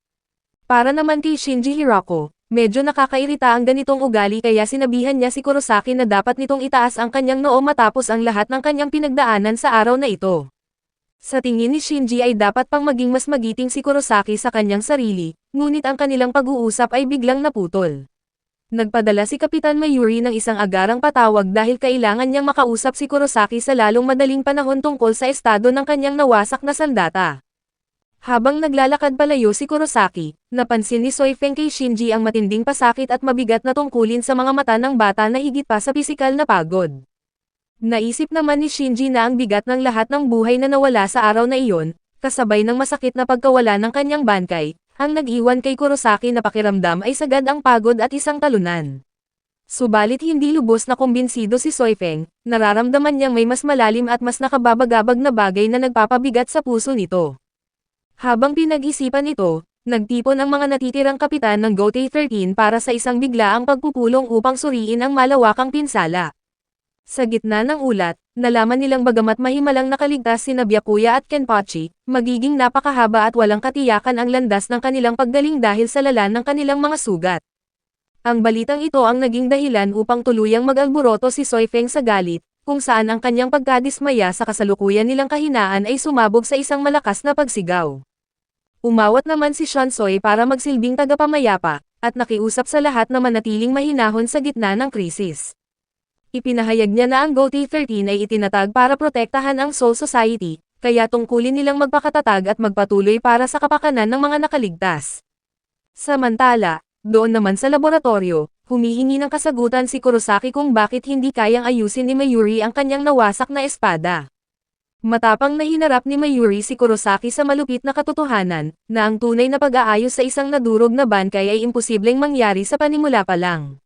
Para naman kay Shinji Hirako, Medyo nakakairita ang ganitong ugali kaya sinabihan niya si Kurosaki na dapat nitong itaas ang kanyang noo matapos ang lahat ng kanyang pinagdaanan sa araw na ito. Sa tingin ni Shinji ay dapat pang maging mas magiting si Kurosaki sa kanyang sarili, ngunit ang kanilang pag-uusap ay biglang naputol. Nagpadala si Kapitan Mayuri ng isang agarang patawag dahil kailangan niyang makausap si Kurosaki sa lalong madaling panahon tungkol sa estado ng kanyang nawasak na sandata. Habang naglalakad palayo si Kurosaki, napansin ni Soifeng kay Shinji ang matinding pasakit at mabigat na tungkulin sa mga mata ng bata na higit pa sa pisikal na pagod. Naisip naman ni Shinji na ang bigat ng lahat ng buhay na nawala sa araw na iyon, kasabay ng masakit na pagkawala ng kanyang bangkay, ang nag-iwan kay Kurosaki na pakiramdam ay sagad ang pagod at isang talunan. Subalit hindi lubos na kumbinsido si Soifeng, nararamdaman niyang may mas malalim at mas nakababagabag na bagay na nagpapabigat sa puso nito. Habang pinag-isipan ito, nagtipon ang mga natitirang kapitan ng Gotei 13 para sa isang biglaang pagpupulong upang suriin ang malawakang pinsala. Sa gitna ng ulat, nalaman nilang bagamat mahimalang nakaligtas sina Byakuya at Kenpachi, magiging napakahaba at walang katiyakan ang landas ng kanilang paggaling dahil sa lala ng kanilang mga sugat. Ang balitang ito ang naging dahilan upang tuluyang mag-alboroto si Soifeng sa galit, kung saan ang kanyang pagkadismaya sa kasalukuyan nilang kahinaan ay sumabog sa isang malakas na pagsigaw. Umawat naman si Shansoy para magsilbing tagapamayapa, at nakiusap sa lahat na manatiling mahinahon sa gitna ng krisis. Ipinahayag niya na ang Gotei 13 ay itinatag para protektahan ang Soul Society, kaya tungkulin nilang magpakatatag at magpatuloy para sa kapakanan ng mga nakaligtas. Samantala, doon naman sa laboratorio, humihingi ng kasagutan si Kurosaki kung bakit hindi kayang ayusin ni Mayuri ang kanyang nawasak na espada. Matapang na hinarap ni Mayuri si Kurosaki sa malupit na katotohanan, na ang tunay na pag-aayos sa isang nadurog na bangkay ay imposibleng mangyari sa panimula pa lang.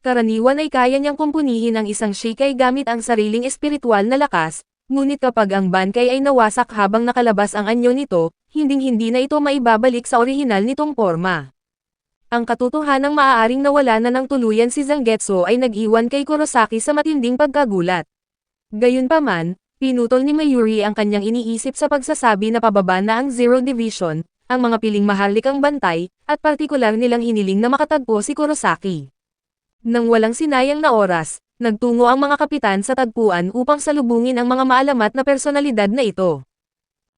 Karaniwan ay kaya niyang kumpunihin ang isang shikai gamit ang sariling espiritual na lakas, ngunit kapag ang bangkay ay nawasak habang nakalabas ang anyo nito, hinding-hindi na ito maibabalik sa orihinal nitong forma. Ang katotohanang maaaring nawala na ng tuluyan si Zangetsu ay nag-iwan kay Kurosaki sa matinding pagkagulat. Gayunpaman, pinutol ni Mayuri ang kanyang iniisip sa pagsasabi na pababa na ang Zero Division, ang mga piling maharlikang bantay, at partikular nilang hiniling na makatagpo si Kurosaki. Nang walang sinayang na oras, nagtungo ang mga kapitan sa tagpuan upang salubungin ang mga maalamat na personalidad na ito.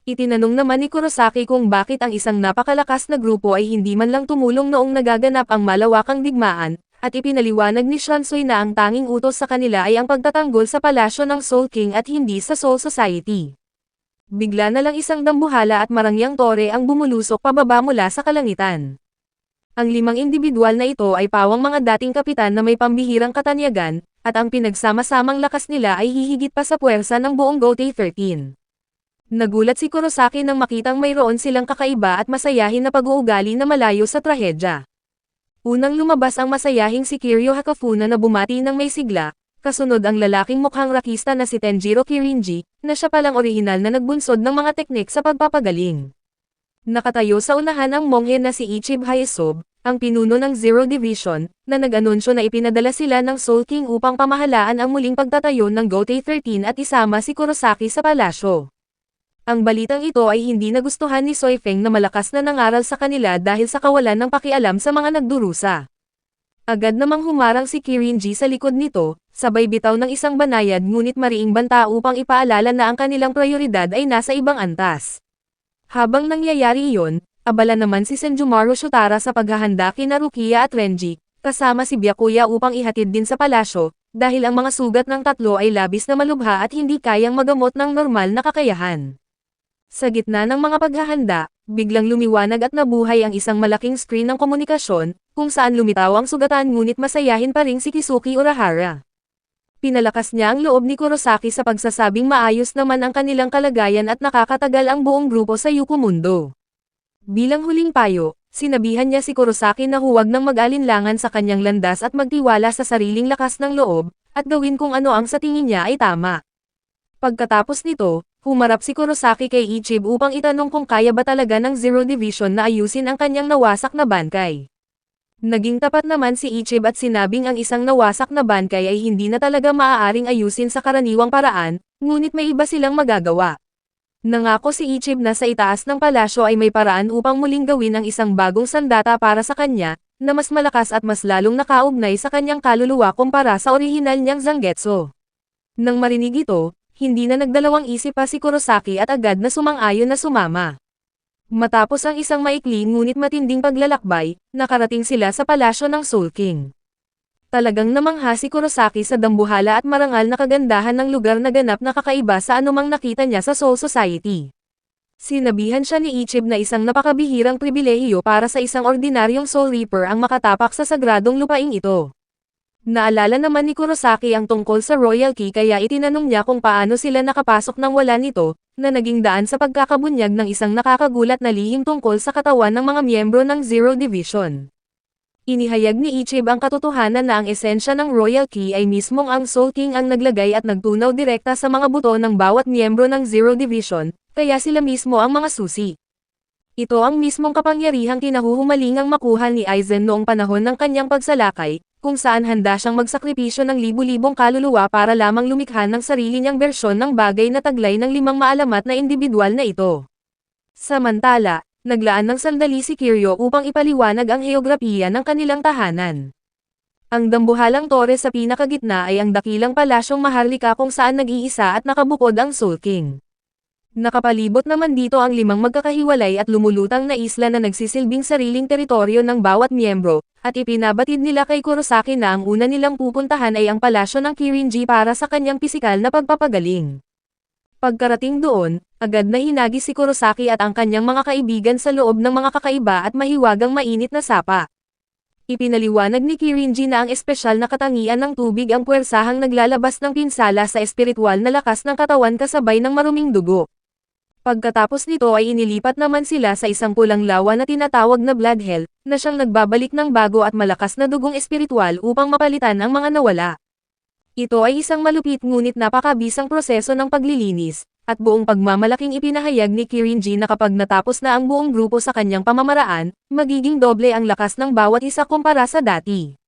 Itinanong naman ni Kurosaki kung bakit ang isang napakalakas na grupo ay hindi man lang tumulong noong nagaganap ang malawakang digmaan, at ipinaliwanag ni Shansoy na ang tanging utos sa kanila ay ang pagtatanggol sa palasyo ng Soul King at hindi sa Soul Society. Bigla na lang isang dambuhala at marangyang tore ang bumulusok pababa mula sa kalangitan. Ang 5 individual na ito ay pawang mga dating kapitan na may pambihirang katanyagan, at ang pinagsama-samang lakas nila ay hihigit pa sa puwersa ng buong Gotei 13. Nagulat si Kurosaki nang makitang mayroon silang kakaiba at masayahin na pag-uugali na malayo sa trahedya. Unang lumabas ang masayahing si Kiryu Hakafuna na bumati ng may sigla, kasunod ang lalaking mukhang rakista na si Tenjiro Kirinji, na siya palang orihinal na nagbunsod ng mga teknik sa pagpapagaling. Nakatayo sa unahan ang monghe na si Ichib Hayasob, ang pinuno ng Zero Division, na nag-anunsyo na ipinadala sila ng Soul King upang pamahalaan ang muling pagtatayo ng Gotei 13 at isama si Kurosaki sa palasyo. Ang balitang ito ay hindi nagustuhan ni Soifeng na malakas na nangaral sa kanila dahil sa kawalan ng pakialam sa mga nagdurusa. Agad namang humarang si Kirinji sa likod nito, sabay bitaw ng isang banayad ngunit mariing banta upang ipaalala na ang kanilang prioridad ay nasa ibang antas. Habang nangyayari iyon, abala naman si Senjumaru Shotara sa paghahanda kina Rukia at Renji, kasama si Byakuya upang ihatid din sa palasyo, dahil ang mga sugat ng tatlo ay labis na malubha at hindi kayang magamot ng normal na kakayahan. Sa gitna ng mga paghahanda, biglang lumiwanag at nabuhay ang isang malaking screen ng komunikasyon, kung saan lumitaw ang sugatan ngunit masayahin pa ring si Kisuki Urahara. Pinalakas niya ang loob ni Kurosaki sa pagsasabing maayos naman ang kanilang kalagayan at nakakatagal ang buong grupo sa Yuko Mundo. Bilang huling payo, sinabihan niya si Kurosaki na huwag nang mag-alinlangan sa kanyang landas at magtiwala sa sariling lakas ng loob, at gawin kung ano ang sa tingin niya ay tama. Pagkatapos nito, humarap si Kurosaki kay Ichib upang itanong kung kaya ba talaga ng Zero Division na ayusin ang kanyang nawasak na bangkay. Naging tapat naman si Ichib at sinabing ang isang nawasak na bangkay ay hindi na talaga maaaring ayusin sa karaniwang paraan, ngunit may iba silang magagawa. Nangako si Ichib na sa itaas ng palasyo ay may paraan upang muling gawin ang isang bagong sandata para sa kanya, na mas malakas at mas lalong nakaugnay sa kanyang kaluluwa kumpara sa orihinal niyang Zangetsu. Nang marinig ito, hindi na nagdalawang isip pa si Kurosaki at agad na sumang-ayon na sumama. Matapos ang isang maikli ngunit matinding paglalakbay, nakarating sila sa palasyo ng Soul King. Talagang namangha si Kurosaki sa dambuhala at marangal na kagandahan ng lugar na ganap na kakaiba sa anumang nakita niya sa Soul Society. Sinabihan siya ni Ichib na isang napakabihirang pribilehiyo para sa isang ordinaryong Soul Reaper ang makatapak sa sagradong lupaing ito. Naalala naman ni Kurosaki ang tungkol sa Royal Key kaya itinanong niya kung paano sila nakapasok nang wala nito, na naging daan sa pagkakabunyag ng isang nakakagulat na lihim tungkol sa katawan ng mga miyembro ng Zero Division. Inihayag ni Ichib ang katotohanan na ang esensya ng Royal Key ay mismong ang Soul King ang naglagay at nagtunaw direkta sa mga buto ng bawat miyembro ng Zero Division, kaya sila mismo ang mga susi. Ito ang mismong kapangyarihang kinahuhumalingang makuha ni Aizen noong panahon ng kanyang pagsalakay, kung saan handa siyang magsakripisyo ng libu-libong kaluluwa para lamang lumikha ng sarili niyang bersyon ng bagay na taglay ng 5 maalamat na individual na ito. Samantala, naglaan ng sandali si Kiryu upang ipaliwanag ang heograpiya ng kanilang tahanan. Ang dambuhalang tore sa pinakagitna ay ang dakilang palasyong Maharlika kung saan nag-iisa at nakabukod ang Soul King. Nakapalibot naman dito ang 5 magkakahiwalay at lumulutang na isla na nagsisilbing sariling teritoryo ng bawat miyembro, at ipinabatid nila kay Kurosaki na ang una nilang pupuntahan ay ang palasyo ng Kirinji para sa kanyang pisikal na pagpapagaling. Pagkarating doon, agad na hinagi si Kurosaki at ang kanyang mga kaibigan sa loob ng mga kakaiba at mahiwagang mainit na sapa. Ipinaliwanag ni Kirinji na ang espesyal na katangian ng tubig ang puwersahang naglalabas ng pinsala sa espiritual na lakas ng katawan kasabay ng maruming dugo. Pagkatapos nito ay inilipat naman sila sa isang pulang lawa na tinatawag na Blood Hell, na siyang nagbabalik ng bago at malakas na dugong espiritual upang mapalitan ang mga nawala. Ito ay isang malupit ngunit napakabisang proseso ng paglilinis, at buong pagmamalaking ipinahayag ni Kirinji na kapag natapos na ang buong grupo sa kanyang pamamaraan, magiging doble ang lakas ng bawat isa kumpara sa dati.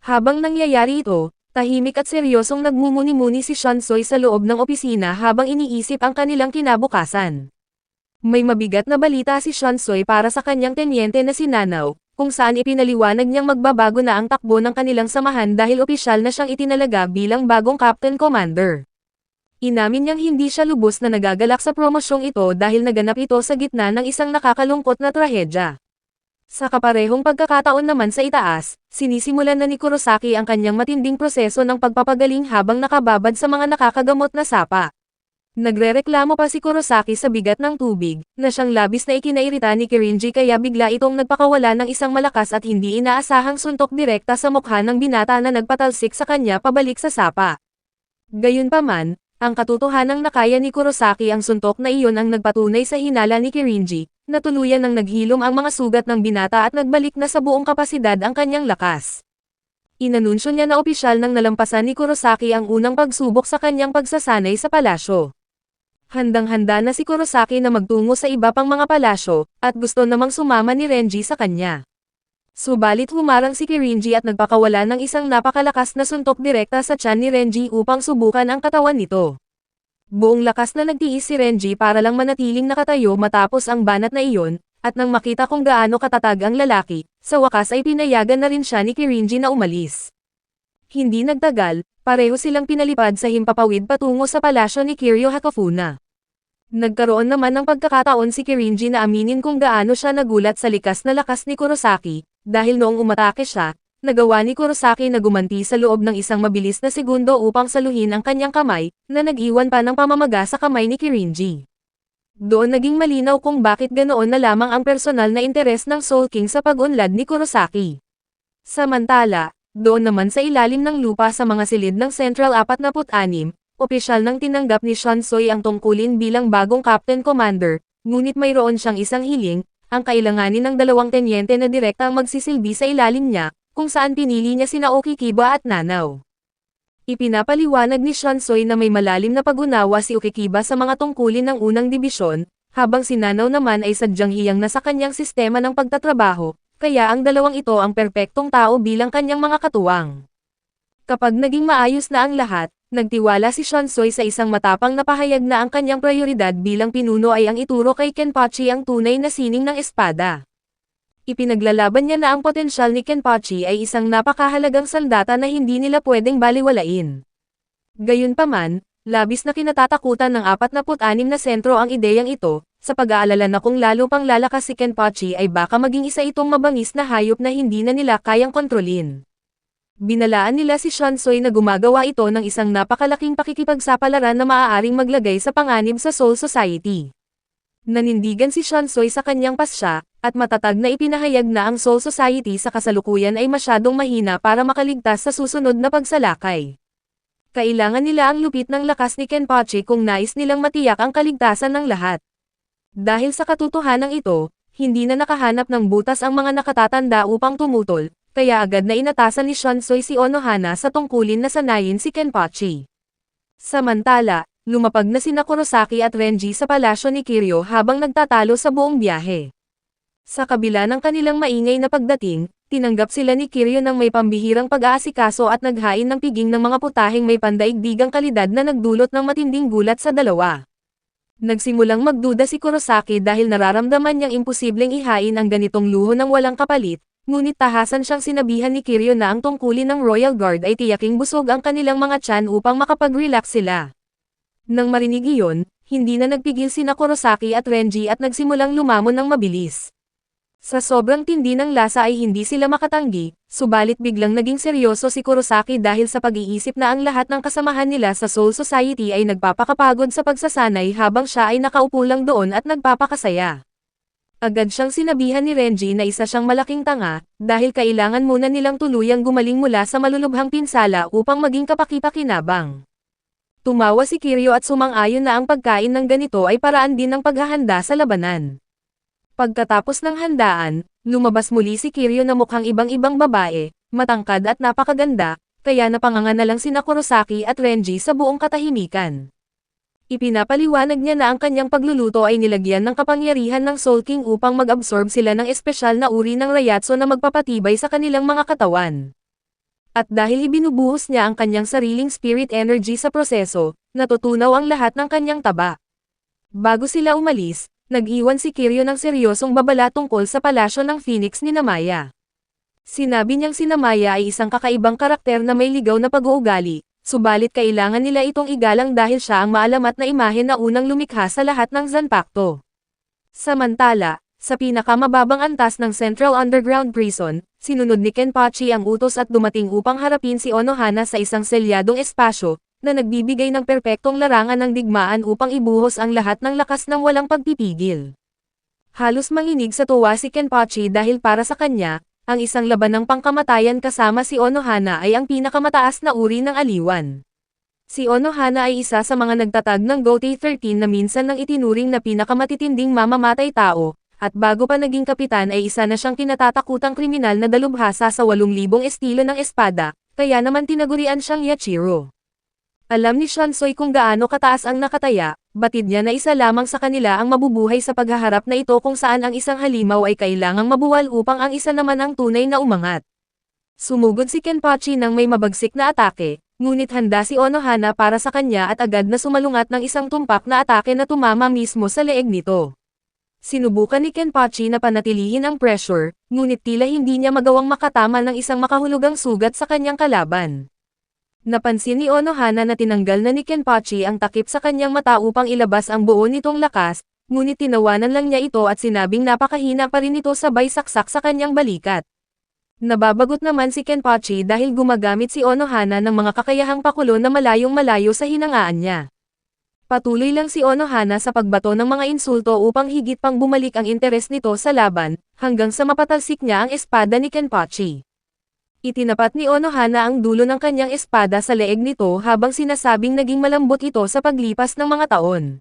Habang nangyayari ito, tahimik at seryosong nagmumuni-muni si Shansoy sa loob ng opisina habang iniisip ang kanilang kinabukasan. May mabigat na balita si Shansoy para sa kanyang tenyente na si Nanaw, kung saan ipinaliwanag niyang magbabago na ang takbo ng kanilang samahan dahil opisyal na siyang itinalaga bilang bagong Captain Commander. Inamin niyang hindi siya lubos na nagagalak sa promosyong ito dahil naganap ito sa gitna ng isang nakakalungkot na trahedya. Sa kaparehong pagkakataon naman sa itaas, sinisimulan na ni Kurosaki ang kanyang matinding proseso ng pagpapagaling habang nakababad sa mga nakakagamot na sapa. Nagrereklamo pa si Kurosaki sa bigat ng tubig, na siyang labis na ikinairita ni Kirinji kaya bigla itong nagpakawala ng isang malakas at hindi inaasahang suntok direkta sa mukha ng binata na nagpatalsik sa kanya pabalik sa sapa. Gayunpaman, ang katotohanang nakaya ni Kurosaki ang suntok na iyon ang nagpatunay sa hinala ni Kirinji, na tuluyan ng naghilom ang mga sugat ng binata at nagbalik na sa buong kapasidad ang kanyang lakas. Inanunsyo niya na opisyal nang nalampasan ni Kurosaki ang unang pagsubok sa kanyang pagsasanay sa palasyo. Handang-handa na si Kurosaki na magtungo sa iba pang mga palasyo, at gusto namang sumama ni Renji sa kanya. Subalit humarang si Kirinji at nagpakawala ng isang napakalakas na suntok direkta sa tiyan ni Renji upang subukan ang katawan nito. Buong lakas na nagtiis si Renji para lang manatiling nakatayo matapos ang banat na iyon, at nang makita kung gaano katatag ang lalaki, sa wakas ay pinayagan na rin siya ni Kirinji na umalis. Hindi nagtagal, pareho silang pinalipad sa himpapawid patungo sa palasyo ni Kiryu Hakafuna. Nagkaroon naman ng pagkakataon si Kirinji na aminin kung gaano siya nagulat sa likas na lakas ni Kurosaki, dahil noong umatake siya, nagawa ni Kurosaki na gumanti sa loob ng isang mabilis na segundo upang saluhin ang kanyang kamay, na nag-iwan pa ng pamamaga sa kamay ni Kirinji. Doon naging malinaw kung bakit ganoon na lamang ang personal na interes ng Soul King sa pag-unlad ni Kurosaki. Samantala, doon naman sa ilalim ng lupa sa mga silid ng Central 46, opisyal nang tinanggap ni Shansoy ang tungkulin bilang bagong Captain Commander, ngunit mayroon siyang isang hiling, ang kailanganin ng 2 tenyente na direktang magsisilbi sa ilalim niya, kung saan pinili niya sina Okikiba at Nanaw. Ipinapaliwanag ni Shansoy na may malalim na pag-unawa si Okikiba sa mga tungkulin ng unang dibisyon, habang si Nanaw naman ay sadyang hiyang na sa kanyang sistema ng pagtatrabaho, kaya ang 2 ito ang perpektong tao bilang kanyang mga katuwang. Kapag naging maayos na ang lahat, nagtiwala si Shansoy sa isang matapang na pahayag na ang kanyang prioridad bilang pinuno ay ang ituro kay Kenpachi ang tunay na sining ng espada. Ipinaglalaban niya na ang potensyal ni Kenpachi ay isang napakahalagang sandata na hindi nila pwedeng baliwalain. Gayunpaman, labis na kinatatakutan ng 46 na sentro ang ideyang ito, sa pag-aalala na kung lalo pang lalakas si Kenpachi ay baka maging isa itong mabangis na hayop na hindi na nila kayang kontrolin. Binalaan nila si Shansoy na gumagawa ito ng isang napakalaking pakikipagsapalaran na maaaring maglagay sa panganib sa Soul Society. Nanindigan si Shansoy sa kanyang pasya, at matatag na ipinahayag na ang Soul Society sa kasalukuyan ay masyadong mahina para makaligtas sa susunod na pagsalakay. Kailangan nila ang lupit ng lakas ni Kenpachi kung nais nilang matiyak ang kaligtasan ng lahat. Dahil sa katotohanan ito, hindi na nakahanap ng butas ang mga nakatatanda upang tumutol, kaya agad na inatasan ni Shansoy si Onohana sa tungkulin na sanayin si Kenpachi. Samantala, lumapag na sina Kurosaki at Renji sa palasyo ni Kiryu habang nagtatalo sa buong biyahe. Sa kabila ng kanilang maingay na pagdating, tinanggap sila ni Kiryu ng may pambihirang pag-aasikaso at naghain ng piging ng mga putaheng may pandaigdigang kalidad na nagdulot ng matinding gulat sa dalawa. Nagsimulang magduda si Kurosaki dahil nararamdaman niyang imposibleng ihain ang ganitong luho ng walang kapalit, ngunit tahasan siyang sinabihan ni Kiryu na ang tungkulin ng Royal Guard ay tiyaking busog ang kanilang mga tiyan upang makapag-relax sila. Nang marinig iyon, hindi na nagpigil sina Kurosaki at Renji at nagsimulang lumamon ng mabilis. Sa sobrang tindi ng lasa ay hindi sila makatanggi, subalit biglang naging seryoso si Kurosaki dahil sa pag-iisip na ang lahat ng kasamahan nila sa Soul Society ay nagpapakapagod sa pagsasanay habang siya ay nakaupo lang doon at nagpapakasaya. Agad siyang sinabihan ni Renji na isa siyang malaking tanga, dahil kailangan muna nilang tuluyang gumaling mula sa malulubhang pinsala upang maging kapaki-pakinabang. Tumawa si Kiryu at sumang-ayon na ang pagkain ng ganito ay paraan din ng paghahanda sa labanan. Pagkatapos ng handaan, lumabas muli si Kiryu na mukhang ibang-ibang babae, matangkad at napakaganda, kaya napanganga na lang sina Kurosaki at Renji sa buong katahimikan. Ipinapaliwanag niya na ang kanyang pagluluto ay nilagyan ng kapangyarihan ng Soul King upang mag-absorb sila ng espesyal na uri ng Reiatsu na magpapatibay sa kanilang mga katawan. At dahil ibinubuhos niya ang kanyang sariling spirit energy sa proseso, natutunaw ang lahat ng kanyang taba. Bago sila umalis, nag-iwan si Kiryu ng seryosong babala tungkol sa palasyo ng Phoenix ni Namaya. Sinabi niyang si Namaya ay isang kakaibang karakter na may ligaw na pag-uugali, subalit kailangan nila itong igalang dahil siya ang maalamat na imahe na unang lumikha sa lahat ng Zanpakuto. Samantala, sa pinakamababang antas ng Central Underground Prison, sinunod ni Kenpachi ang utos at dumating upang harapin si Onohana sa isang selyadong espasyo, na nagbibigay ng perpektong larangan ng digmaan upang ibuhos ang lahat ng lakas ng walang pagpipigil. Halos manginig sa tuwa si Kenpachi dahil para sa kanya, ang isang laban ng pangkamatayan kasama si Onohana ay ang pinakamataas na uri ng aliwan. Si Onohana ay isa sa mga nagtatag ng Gotei 13 na minsan nang itinuring na pinakamatitinding mamamatay tao, at bago pa naging kapitan ay isa na siyang kinatatakutang kriminal na dalubhasa sa 8,000 estilo ng espada, kaya naman tinagurian siyang Yachiro. Alam ni Shansoy kung gaano kataas ang nakataya, batid niya na isa lamang sa kanila ang mabubuhay sa paghaharap na ito kung saan ang isang halimaw ay kailangang mabuwal upang ang isa naman ang tunay na umangat. Sumugod si Kenpachi ng may mabagsik na atake, ngunit handa si Onohana para sa kanya at agad na sumalungat ng isang tumpak na atake na tumama mismo sa leeg nito. Sinubukan ni Kenpachi na panatilihin ang pressure, ngunit tila hindi niya magawang makatama ng isang makahulugang sugat sa kanyang kalaban. Napansin ni Onohana na tinanggal na ni Kenpachi ang takip sa kanyang mata upang ilabas ang buo nitong lakas, ngunit tinawanan lang niya ito at sinabing napakahina pa rin ito sabay saksak sa kanyang balikat. Nababagot naman si Kenpachi dahil gumagamit si Onohana ng mga kakayahang pakulo na malayong-malayo sa hinangaan niya. Patuloy lang si Onohana sa pagbato ng mga insulto upang higit pang bumalik ang interes nito sa laban, hanggang sa mapatalsik niya ang espada ni Kenpachi. Itinapat ni Onohana ang dulo ng kanyang espada sa leeg nito habang sinasabing naging malambot ito sa paglipas ng mga taon.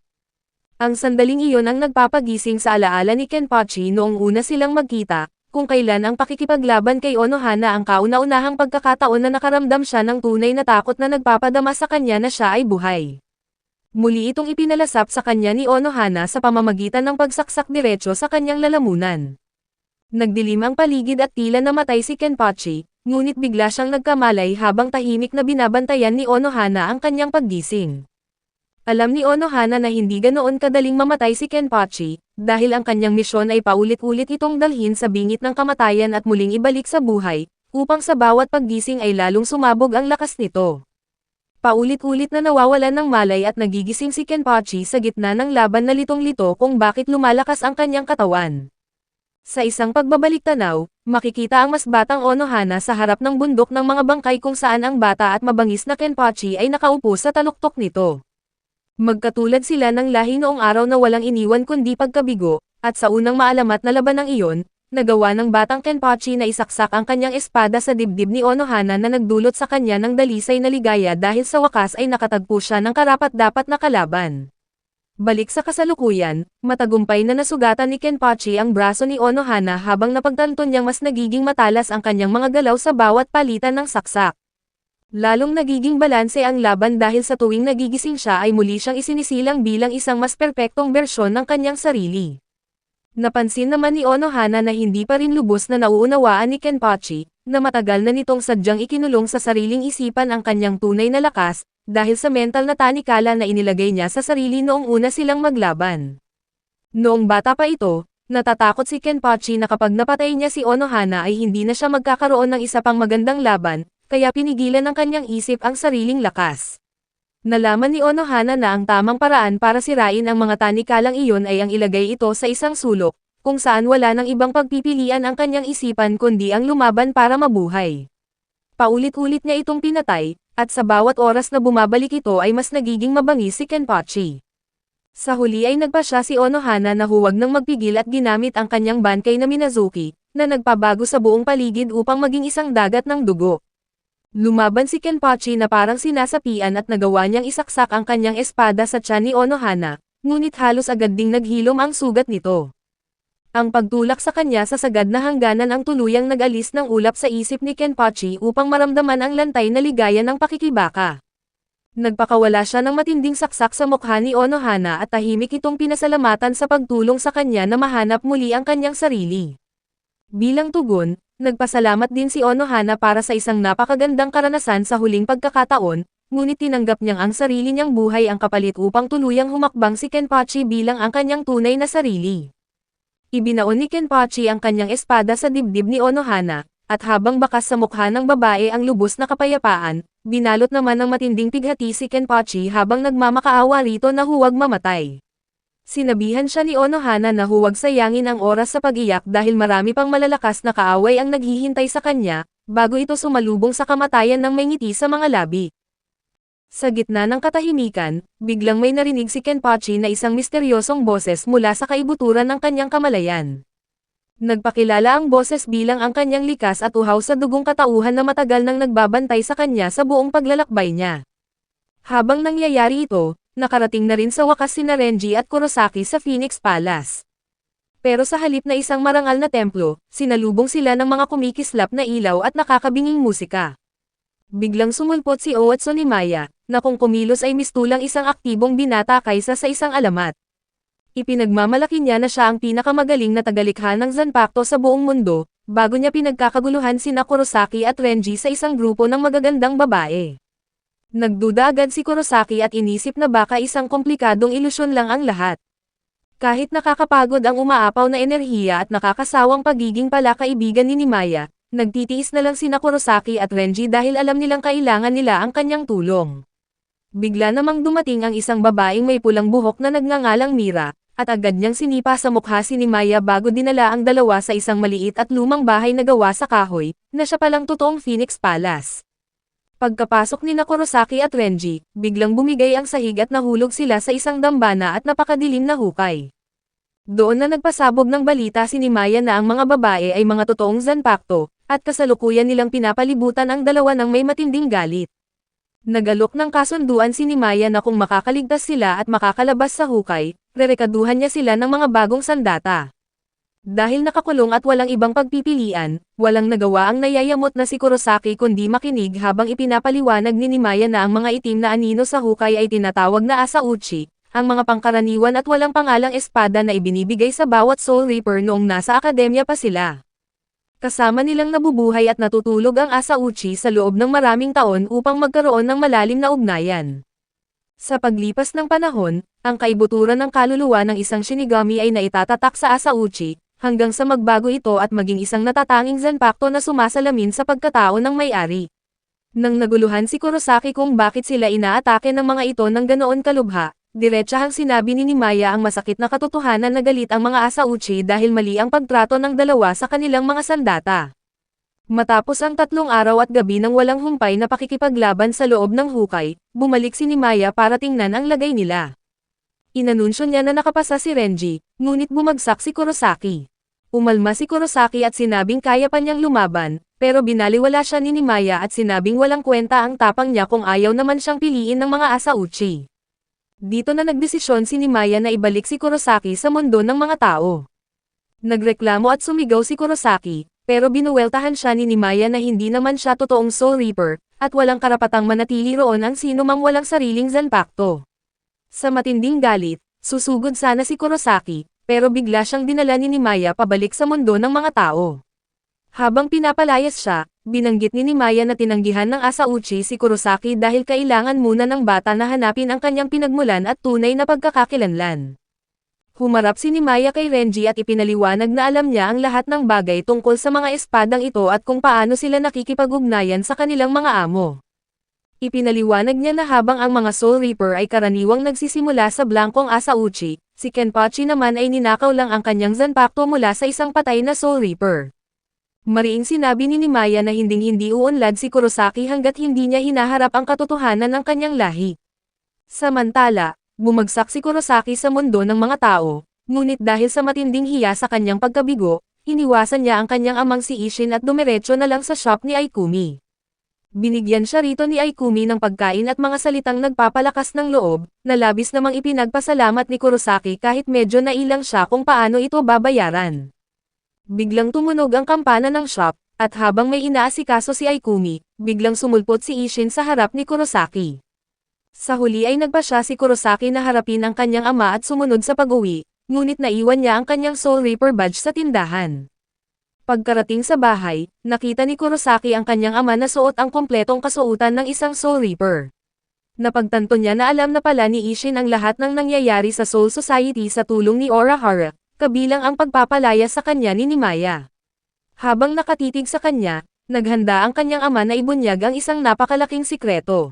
Ang sandaling iyon ang nagpapagising sa alaala ni Kenpachi noong una silang magkita, kung kailan ang pakikipaglaban kay Onohana ang kauna-unahang pagkakataon na nakaramdam siya ng tunay na takot na nagpapadama sa kanya na siya ay buhay. Muli itong ipinalasap sa kanya ni Onohana sa pamamagitan ng pagsaksak diretso sa kanyang lalamunan. Nagdilim ang paligid at tila namatay si Kenpachi, ngunit bigla siyang nagkamalay habang tahimik na binabantayan ni Onohana ang kanyang paggising. Alam ni Onohana na hindi ganoon kadaling mamatay si Kenpachi, dahil ang kanyang misyon ay paulit-ulit itong dalhin sa bingit ng kamatayan at muling ibalik sa buhay, upang sa bawat paggising ay lalong sumabog ang lakas nito. Paulit-ulit na nawawalan ng malay at nagigising si Kenpachi sa gitna ng laban na litong-lito kung bakit lumalakas ang kanyang katawan. Sa isang pagbabalik-tanaw, makikita ang mas batang Onohana sa harap ng bundok ng mga bangkay kung saan ang bata at mabangis na Kenpachi ay nakaupo sa taluktok nito. Magkatulad sila ng lahi noong araw na walang iniwan kundi pagkabigo, at sa unang maalamat na labanang iyon, nagawa ng batang Kenpachi na isaksak ang kanyang espada sa dibdib ni Onohana na nagdulot sa kanya ng dalisay na ligaya dahil sa wakas ay nakatagpo siya ng karapat-dapat na kalaban. Balik sa kasalukuyan, matagumpay na nasugatan ni Kenpachi ang braso ni Onohana habang napagtanto niyang mas nagiging matalas ang kanyang mga galaw sa bawat palitan ng saksak. Lalong nagiging balanse ang laban dahil sa tuwing nagigising siya ay muli siyang isinisilang bilang isang mas perpektong bersyon ng kanyang sarili. Napansin naman ni Onohana na hindi pa rin lubos na nauunawaan ni Kenpachi, na matagal na nitong sadyang ikinulong sa sariling isipan ang kanyang tunay na lakas, dahil sa mental na tanikala na inilagay niya sa sarili noong una silang maglaban. Noong bata pa ito, natatakot si Kenpachi na kapag napatay niya si Onohana ay hindi na siya magkakaroon ng isa pang magandang laban, kaya pinigilan ng kanyang isip ang sariling lakas. Nalaman ni Onohana na ang tamang paraan para sirain ang mga tanikalang iyon ay ang ilagay ito sa isang sulok, kung saan wala ng ibang pagpipilian ang kanyang isipan kundi ang lumaban para mabuhay. Paulit-ulit niya itong pinatay, at sa bawat oras na bumabalik ito ay mas nagiging mabangis si Kenpachi. Sa huli ay nagpasya si Onohana na huwag nang magpigil at ginamit ang kanyang bankay na Minazuki, na nagpabago sa buong paligid upang maging isang dagat ng dugo. Lumaban si Kenpachi na parang sinasapian at nagawa niyang isaksak ang kanyang espada sa tiyan ni Onohana, ngunit halos agad ding naghilom ang sugat nito. Ang pagtulak sa kanya sa sagad na hangganan ang tuluyang nag-alis ng ulap sa isip ni Kenpachi upang maramdaman ang lantay na ligaya ng pakikibaka. Nagpakawala siya ng matinding saksak sa mukha ni Onohana at tahimik itong pinasalamatan sa pagtulong sa kanya na mahanap muli ang kanyang sarili. Bilang tugon, nagpasalamat din si Onohana para sa isang napakagandang karanasan sa huling pagkakataon, ngunit tinanggap niyang ang sarili niyang buhay ang kapalit upang tuluyang humakbang si Kenpachi bilang ang kanyang tunay na sarili. Ibinaon ni Kenpachi ang kanyang espada sa dibdib ni Onohana, at habang bakas sa mukha ng babae ang lubos na kapayapaan, binalot naman ng matinding pighati si Kenpachi habang nagmamakaawa rito na huwag mamatay. Sinabihan siya ni Onohana na huwag sayangin ang oras sa pag-iyak dahil marami pang malalakas na kaaway ang naghihintay sa kanya, bago ito sumalubong sa kamatayan ng may ngiti sa mga labi. Sa gitna ng katahimikan, biglang may narinig si Kenpachi na isang misteryosong boses mula sa kaibuturan ng kanyang kamalayan. Nagpakilala ang boses bilang ang kanyang likas at uhaw sa dugong katauhan na matagal nang nagbabantay sa kanya sa buong paglalakbay niya. Habang nangyayari ito, nakarating na rin sa wakas sina Renji at Kurosaki sa Phoenix Palace. Pero sa halip na isang marangal na templo, sinalubong sila ng mga kumikislap na ilaw at nakakabinging musika. Biglang sumulpot si Oatsu ni Maya, na kung kumilos ay mistulang isang aktibong binata kaysa sa isang alamat. Ipinagmamalaki niya na siya ang pinakamagaling na tagalikha ng Zanpakuto sa buong mundo, bago niya pinagkakaguluhan sina Kurosaki at Renji sa isang grupo ng magagandang babae. Nagduda agad si Kurosaki at inisip na baka isang komplikadong ilusyon lang ang lahat. Kahit nakakapagod ang umaapaw na enerhiya at nakakasawang pagiging palakaibigan ni Maya, nagtitiis na lang sina Kurosaki at Renji dahil alam nilang kailangan nila ang kanyang tulong. Bigla namang dumating ang isang babaeng may pulang buhok na nagngangalang Mira, at agad niyang sinipa sa mukha si Maya bago dinala ang dalawa sa isang maliit at lumang bahay na gawa sa kahoy, na siya palang totoong Phoenix Palace. Pagkapasok ni Kurosaki at Renji, biglang bumigay ang sahig at nahulog sila sa isang dambana at napakadilim na hukay. Doon na nagpasabog ng balita si Maya na ang mga babae ay mga totoong Zanpakuto, at kasalukuyan nilang pinapalibutan ang dalawa ng may matinding galit. Nagalok ng kasunduan si Maya na kung makakaligtas sila at makakalabas sa hukay, rerekaduhan niya sila ng mga bagong sandata. Dahil nakakulong at walang ibang pagpipilian, walang nagawa ang nayayamot na si Kurosaki kundi makinig habang ipinapaliwanag ni Maya na ang mga itim na anino sa hukay ay tinatawag na Asauchi, ang mga pangkaraniwan at walang pangalang espada na ibinibigay sa bawat Soul Reaper noong nasa akademya pa sila. Kasama nilang nabubuhay at natutulog ang Asauchi sa loob ng maraming taon upang magkaroon ng malalim na ugnayan. Sa paglipas ng panahon, ang kaibuturan ng kaluluwa ng isang Shinigami ay naitatatak sa Asauchi, hanggang sa magbago ito at maging isang natatanging Zanpakuto na sumasalamin sa pagkatao ng may-ari. Nang naguluhan si Kurosaki kung bakit sila inaatake ng mga ito ng ganoon kalubha, diretsahang sinabi ni Nimaya ang masakit na katotohanan na galit ang mga Asauchi dahil mali ang pagtrato ng dalawa sa kanilang mga sandata. Matapos ang 3 araw at gabi ng walang humpay na pakikipaglaban sa loob ng hukay, bumalik si Nimaya para tingnan ang lagay nila. Inanunsyo niya na nakapasa si Renji, ngunit bumagsak si Kurosaki. Umalma si Kurosaki at sinabing kaya pa niyang lumaban, pero binaliwala siya ni Nimaya at sinabing walang kwenta ang tapang niya kung ayaw naman siyang piliin ng mga Asauchi. Dito na nagdesisyon si Nimaya na ibalik si Kurosaki sa mundo ng mga tao. Nagreklamo at sumigaw si Kurosaki, pero binuweltahan siya ni Nimaya na hindi naman siya totoong Soul Reaper, at walang karapatang manatili roon ang sino mang walang sariling Zanpakuto. Sa matinding galit, susugod sana si Kurosaki, pero bigla siyang dinala ni Nimaya pabalik sa mundo ng mga tao. Habang pinapalayas siya, binanggit ni Nimaya na tinanggihan ng Asauchi si Kurosaki dahil kailangan muna ng bata na hanapin ang kanyang pinagmulan at tunay na pagkakakilanlan. Humarap si Nimaya kay Renji at ipinaliwanag na alam niya ang lahat ng bagay tungkol sa mga espadang ito at kung paano sila nakikipag-ugnayan sa kanilang mga amo. Ipinaliwanag niya na habang ang mga Soul Reaper ay karaniwang nagsisimula sa blankong Asauchi, si Kenpachi naman ay ninakaw lang ang kanyang Zanpakuto mula sa isang patay na Soul Reaper. Mariing sinabi ni Nimaya na hinding-hindi uunlad si Kurosaki hanggat hindi niya hinaharap ang katotohanan ng kanyang lahi. Samantala, bumagsak si Kurosaki sa mundo ng mga tao, ngunit dahil sa matinding hiya sa kanyang pagkabigo, iniwasan niya ang kanyang amang si Isshin at dumiretso na lang sa shop ni Aikumi. Binigyan siya rito ni Aikumi ng pagkain at mga salitang nagpapalakas ng loob, na labis namang ipinagpasalamat ni Kurosaki kahit medyo nailang siya kung paano ito babayaran. Biglang tumunog ang kampana ng shop, at habang may inaasikaso si Aikumi, biglang sumulpot si Isshin sa harap ni Kurosaki. Sa huli ay nagpa siya si Kurosaki na harapin ang kanyang ama at sumunod sa pag-uwi, ngunit naiwan niya ang kanyang Soul Reaper badge sa tindahan. Pagkarating sa bahay, nakita ni Kurosaki ang kanyang ama na suot ang kompletong kasuotan ng isang Soul Reaper. Napagtanto niya na alam na pala ni Isshin ang lahat ng nangyayari sa Soul Society sa tulong ni Urahara, kabilang ang pagpapalaya sa kanya ni Nimaya. Habang nakatitig sa kanya, naghanda ang kanyang ama na ibunyag ang isang napakalaking sikreto.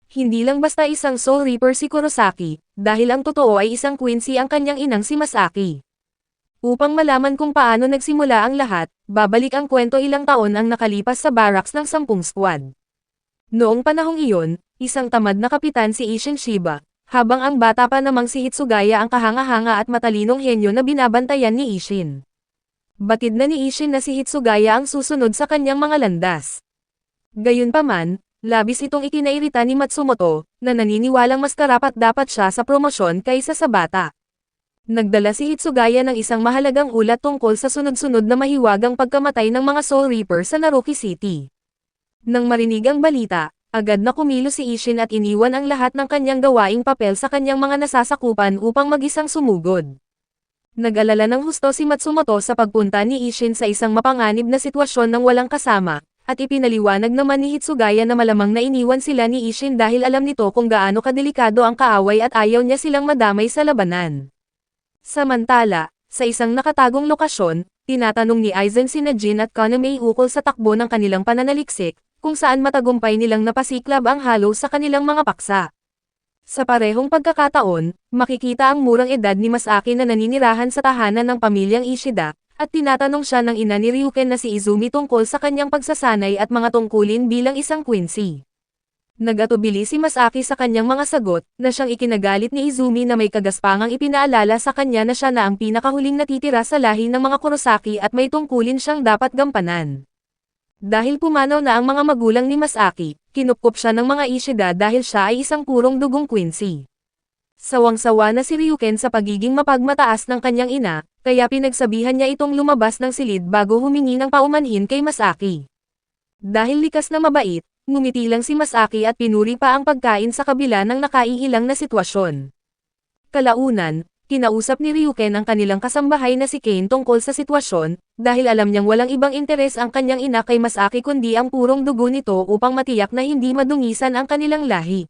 Hindi lang basta isang Soul Reaper si Kurosaki, dahil ang totoo ay isang Quincy ang kanyang inang si Masaki. Upang malaman kung paano nagsimula ang lahat, babalik ang kwento ilang taon ang nakalipas sa barracks ng 10 squad. Noong panahong iyon, isang tamad na kapitan si Isshin Shiba, habang ang bata pa namang si Hitsugaya ang kahanga-hanga at matalinong henyo na binabantayan ni Isshin. Batid na ni Isshin na si Hitsugaya ang susunod sa kanyang mga landas. Gayunpaman, labis itong ikinairita ni Matsumoto, na naniniwalang mas karapat-dapat siya sa promosyon kaysa sa bata. Nagdala si Hitsugaya ng isang mahalagang ulat tungkol sa sunod-sunod na mahiwagang pagkamatay ng mga Soul Reaper sa Naruki City. Nang marinig ang balita, agad na kumilos si Isshin at iniwan ang lahat ng kanyang gawaing papel sa kanyang mga nasasakupan upang mag-isang sumugod. Nag-alala ng husto si Matsumoto sa pagpunta ni Isshin sa isang mapanganib na sitwasyon ng walang kasama, at ipinaliwanag naman ni Hitsugaya na malamang na iniwan sila ni Isshin dahil alam nito kung gaano kadelikado ang kaaway at ayaw niya silang madamay sa labanan. Samantala, sa isang nakatagong lokasyon, tinatanong ni Aizen sina Jin at Kaname ukol sa takbo ng kanilang pananaliksik, kung saan matagumpay nilang napasiklab ang halo sa kanilang mga paksa. Sa parehong pagkakataon, makikita ang murang edad ni Masaki na naninirahan sa tahanan ng pamilyang Ishida, at tinatanong siya ng ina ni Ryuken na si Izumi tungkol sa kanyang pagsasanay at mga tungkulin bilang isang Quincy. Nagatubili si Masaki sa kanyang mga sagot, na siyang ikinagalit ni Izumi na may kagaspangang ipinaalala sa kanya na siya na ang pinakahuling natitira sa lahi ng mga Kurosaki at may tungkulin siyang dapat gampanan. Dahil pumanaw na ang mga magulang ni Masaki, kinupkop siya ng mga Ishida dahil siya ay isang purong dugong Quincy. Sawang-sawa na si Ryuken sa pagiging mapagmataas ng kanyang ina, kaya pinagsabihan niya itong lumabas ng silid bago humingi ng paumanhin kay Masaki. Dahil likas na mabait, ngumiti lang si Masaki at pinuri pa ang pagkain sa kabila ng nakaiilang na sitwasyon. Kalaunan, kinausap ni Ryuken ang kanilang kasambahay na si Kane tungkol sa sitwasyon, dahil alam niyang walang ibang interes ang kanyang ina kay Masaki kundi ang purong dugo nito upang matiyak na hindi madungisan ang kanilang lahi.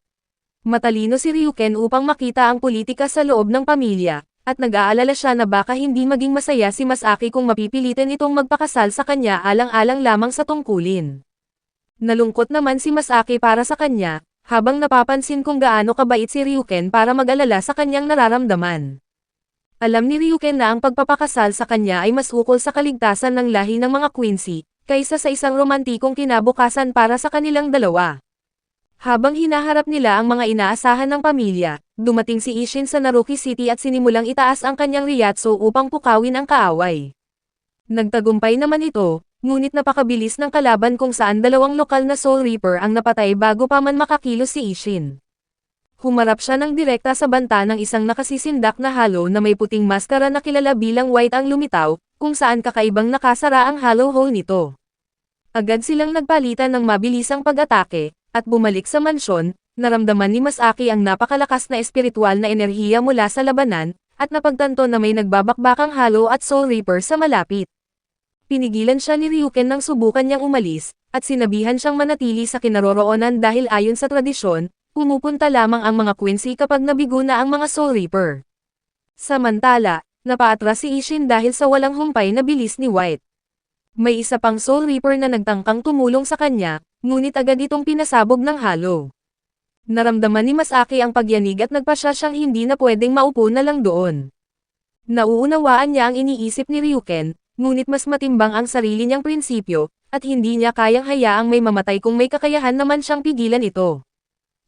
Matalino si Ryuken upang makita ang politika sa loob ng pamilya, at nag-aalala siya na baka hindi maging masaya si Masaki kung mapipilitin itong magpakasal sa kanya alang-alang lamang sa tungkulin. Nalungkot naman si Masaki para sa kanya, habang napapansin kung gaano kabait si Ryuken para mag-alala sa kanyang nararamdaman. Alam ni Ryuken na ang pagpapakasal sa kanya ay mas ukol sa kaligtasan ng lahi ng mga Quincy, kaysa sa isang romantikong kinabukasan para sa kanilang dalawa. Habang hinaharap nila ang mga inaasahan ng pamilya, dumating si Ishin sa Naruki City at sinimulang itaas ang kanyang Ryatsu upang pukawin ang kaaway. Nagtagumpay naman ito, ngunit napakabilis ng kalaban kung saan dalawang lokal na Soul Reaper ang napatay bago pa man makakilos si Ishin. Humarap siya ng direkta sa banta ng isang nakasisindak na halo na may puting maskara na kilala bilang White ang lumitaw, kung saan kakaibang nakasara ang hollow hole nito. Agad silang nagpalitan ng mabilisang pag-atake, at bumalik sa mansyon, naramdaman ni Masaki ang napakalakas na espiritual na enerhiya mula sa labanan, at napagtanto na may nagbabakbakang halo at Soul Reaper sa malapit. Pinigilan siya ni Ryuken nang subukan niyang umalis, at sinabihan siyang manatili sa kinaroroonan dahil ayon sa tradisyon, pumupunta lamang ang mga Quincy kapag nabigo na ang mga Soul Reaper. Samantala, napaatras si Ishin dahil sa walang humpay na bilis ni White. May isa pang Soul Reaper na nagtangkang tumulong sa kanya, ngunit agad itong pinasabog ng halo. Naramdaman ni Masaki ang pagyanig at nagpasya siyang hindi na pwedeng maupo na lang doon. Nauunawaan niya ang iniisip ni Ryuken, ngunit mas matimbang ang sarili niyang prinsipyo, at hindi niya kayang hayaang may mamatay kung may kakayahan naman siyang pigilan ito.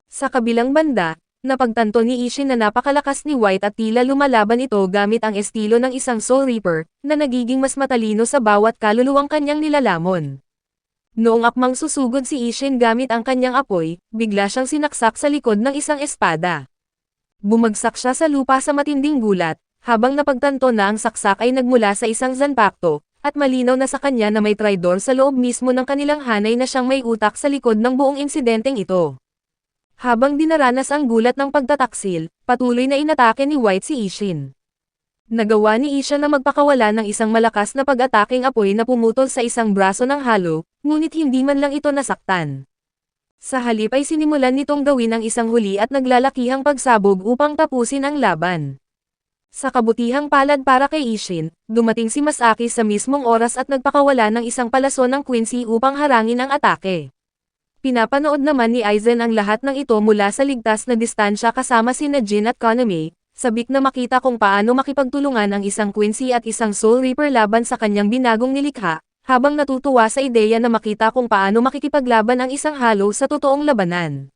Sa kabilang banda, napagtanto ni Ishin na napakalakas ni White at tila lumalaban ito gamit ang estilo ng isang Soul Reaper, na nagiging mas matalino sa bawat kaluluwang kanyang nilalamon. Noong akmang susugod si Ishin gamit ang kanyang apoy, bigla siyang sinaksak sa likod ng isang espada. Bumagsak siya sa lupa sa matinding gulat, habang napagtanto na ang saksak ay nagmula sa isang zanpakto, at malinaw na sa kanya na may traidor sa loob mismo ng kanilang hanay na siyang may utak sa likod ng buong insidenteng ito. Habang dinaranas ang gulat ng pagtataksil, patuloy na inatake ni White si Ishin. Nagawa ni Ishin na magpakawala ng isang malakas na pag-ataking apoy na pumutol sa isang braso ng halo, ngunit hindi man lang ito nasaktan. Sa halip ay sinimulan nitong gawin ang isang huli at naglalakihang pagsabog upang tapusin ang laban. Sa kabutihang palad para kay Ishin, dumating si Masaki sa mismong oras at nagpakawala ng isang palason ng Quincy upang harangin ang atake. Pinapanood naman ni Aizen ang lahat ng ito mula sa ligtas na distansya kasama sina Jin at Konami, sabik na makita kung paano makipagtulungan ang isang Quincy at isang Soul Reaper laban sa kanyang binagong nilikha, habang natutuwa sa ideya na makita kung paano makikipaglaban ang isang halo sa totoong labanan.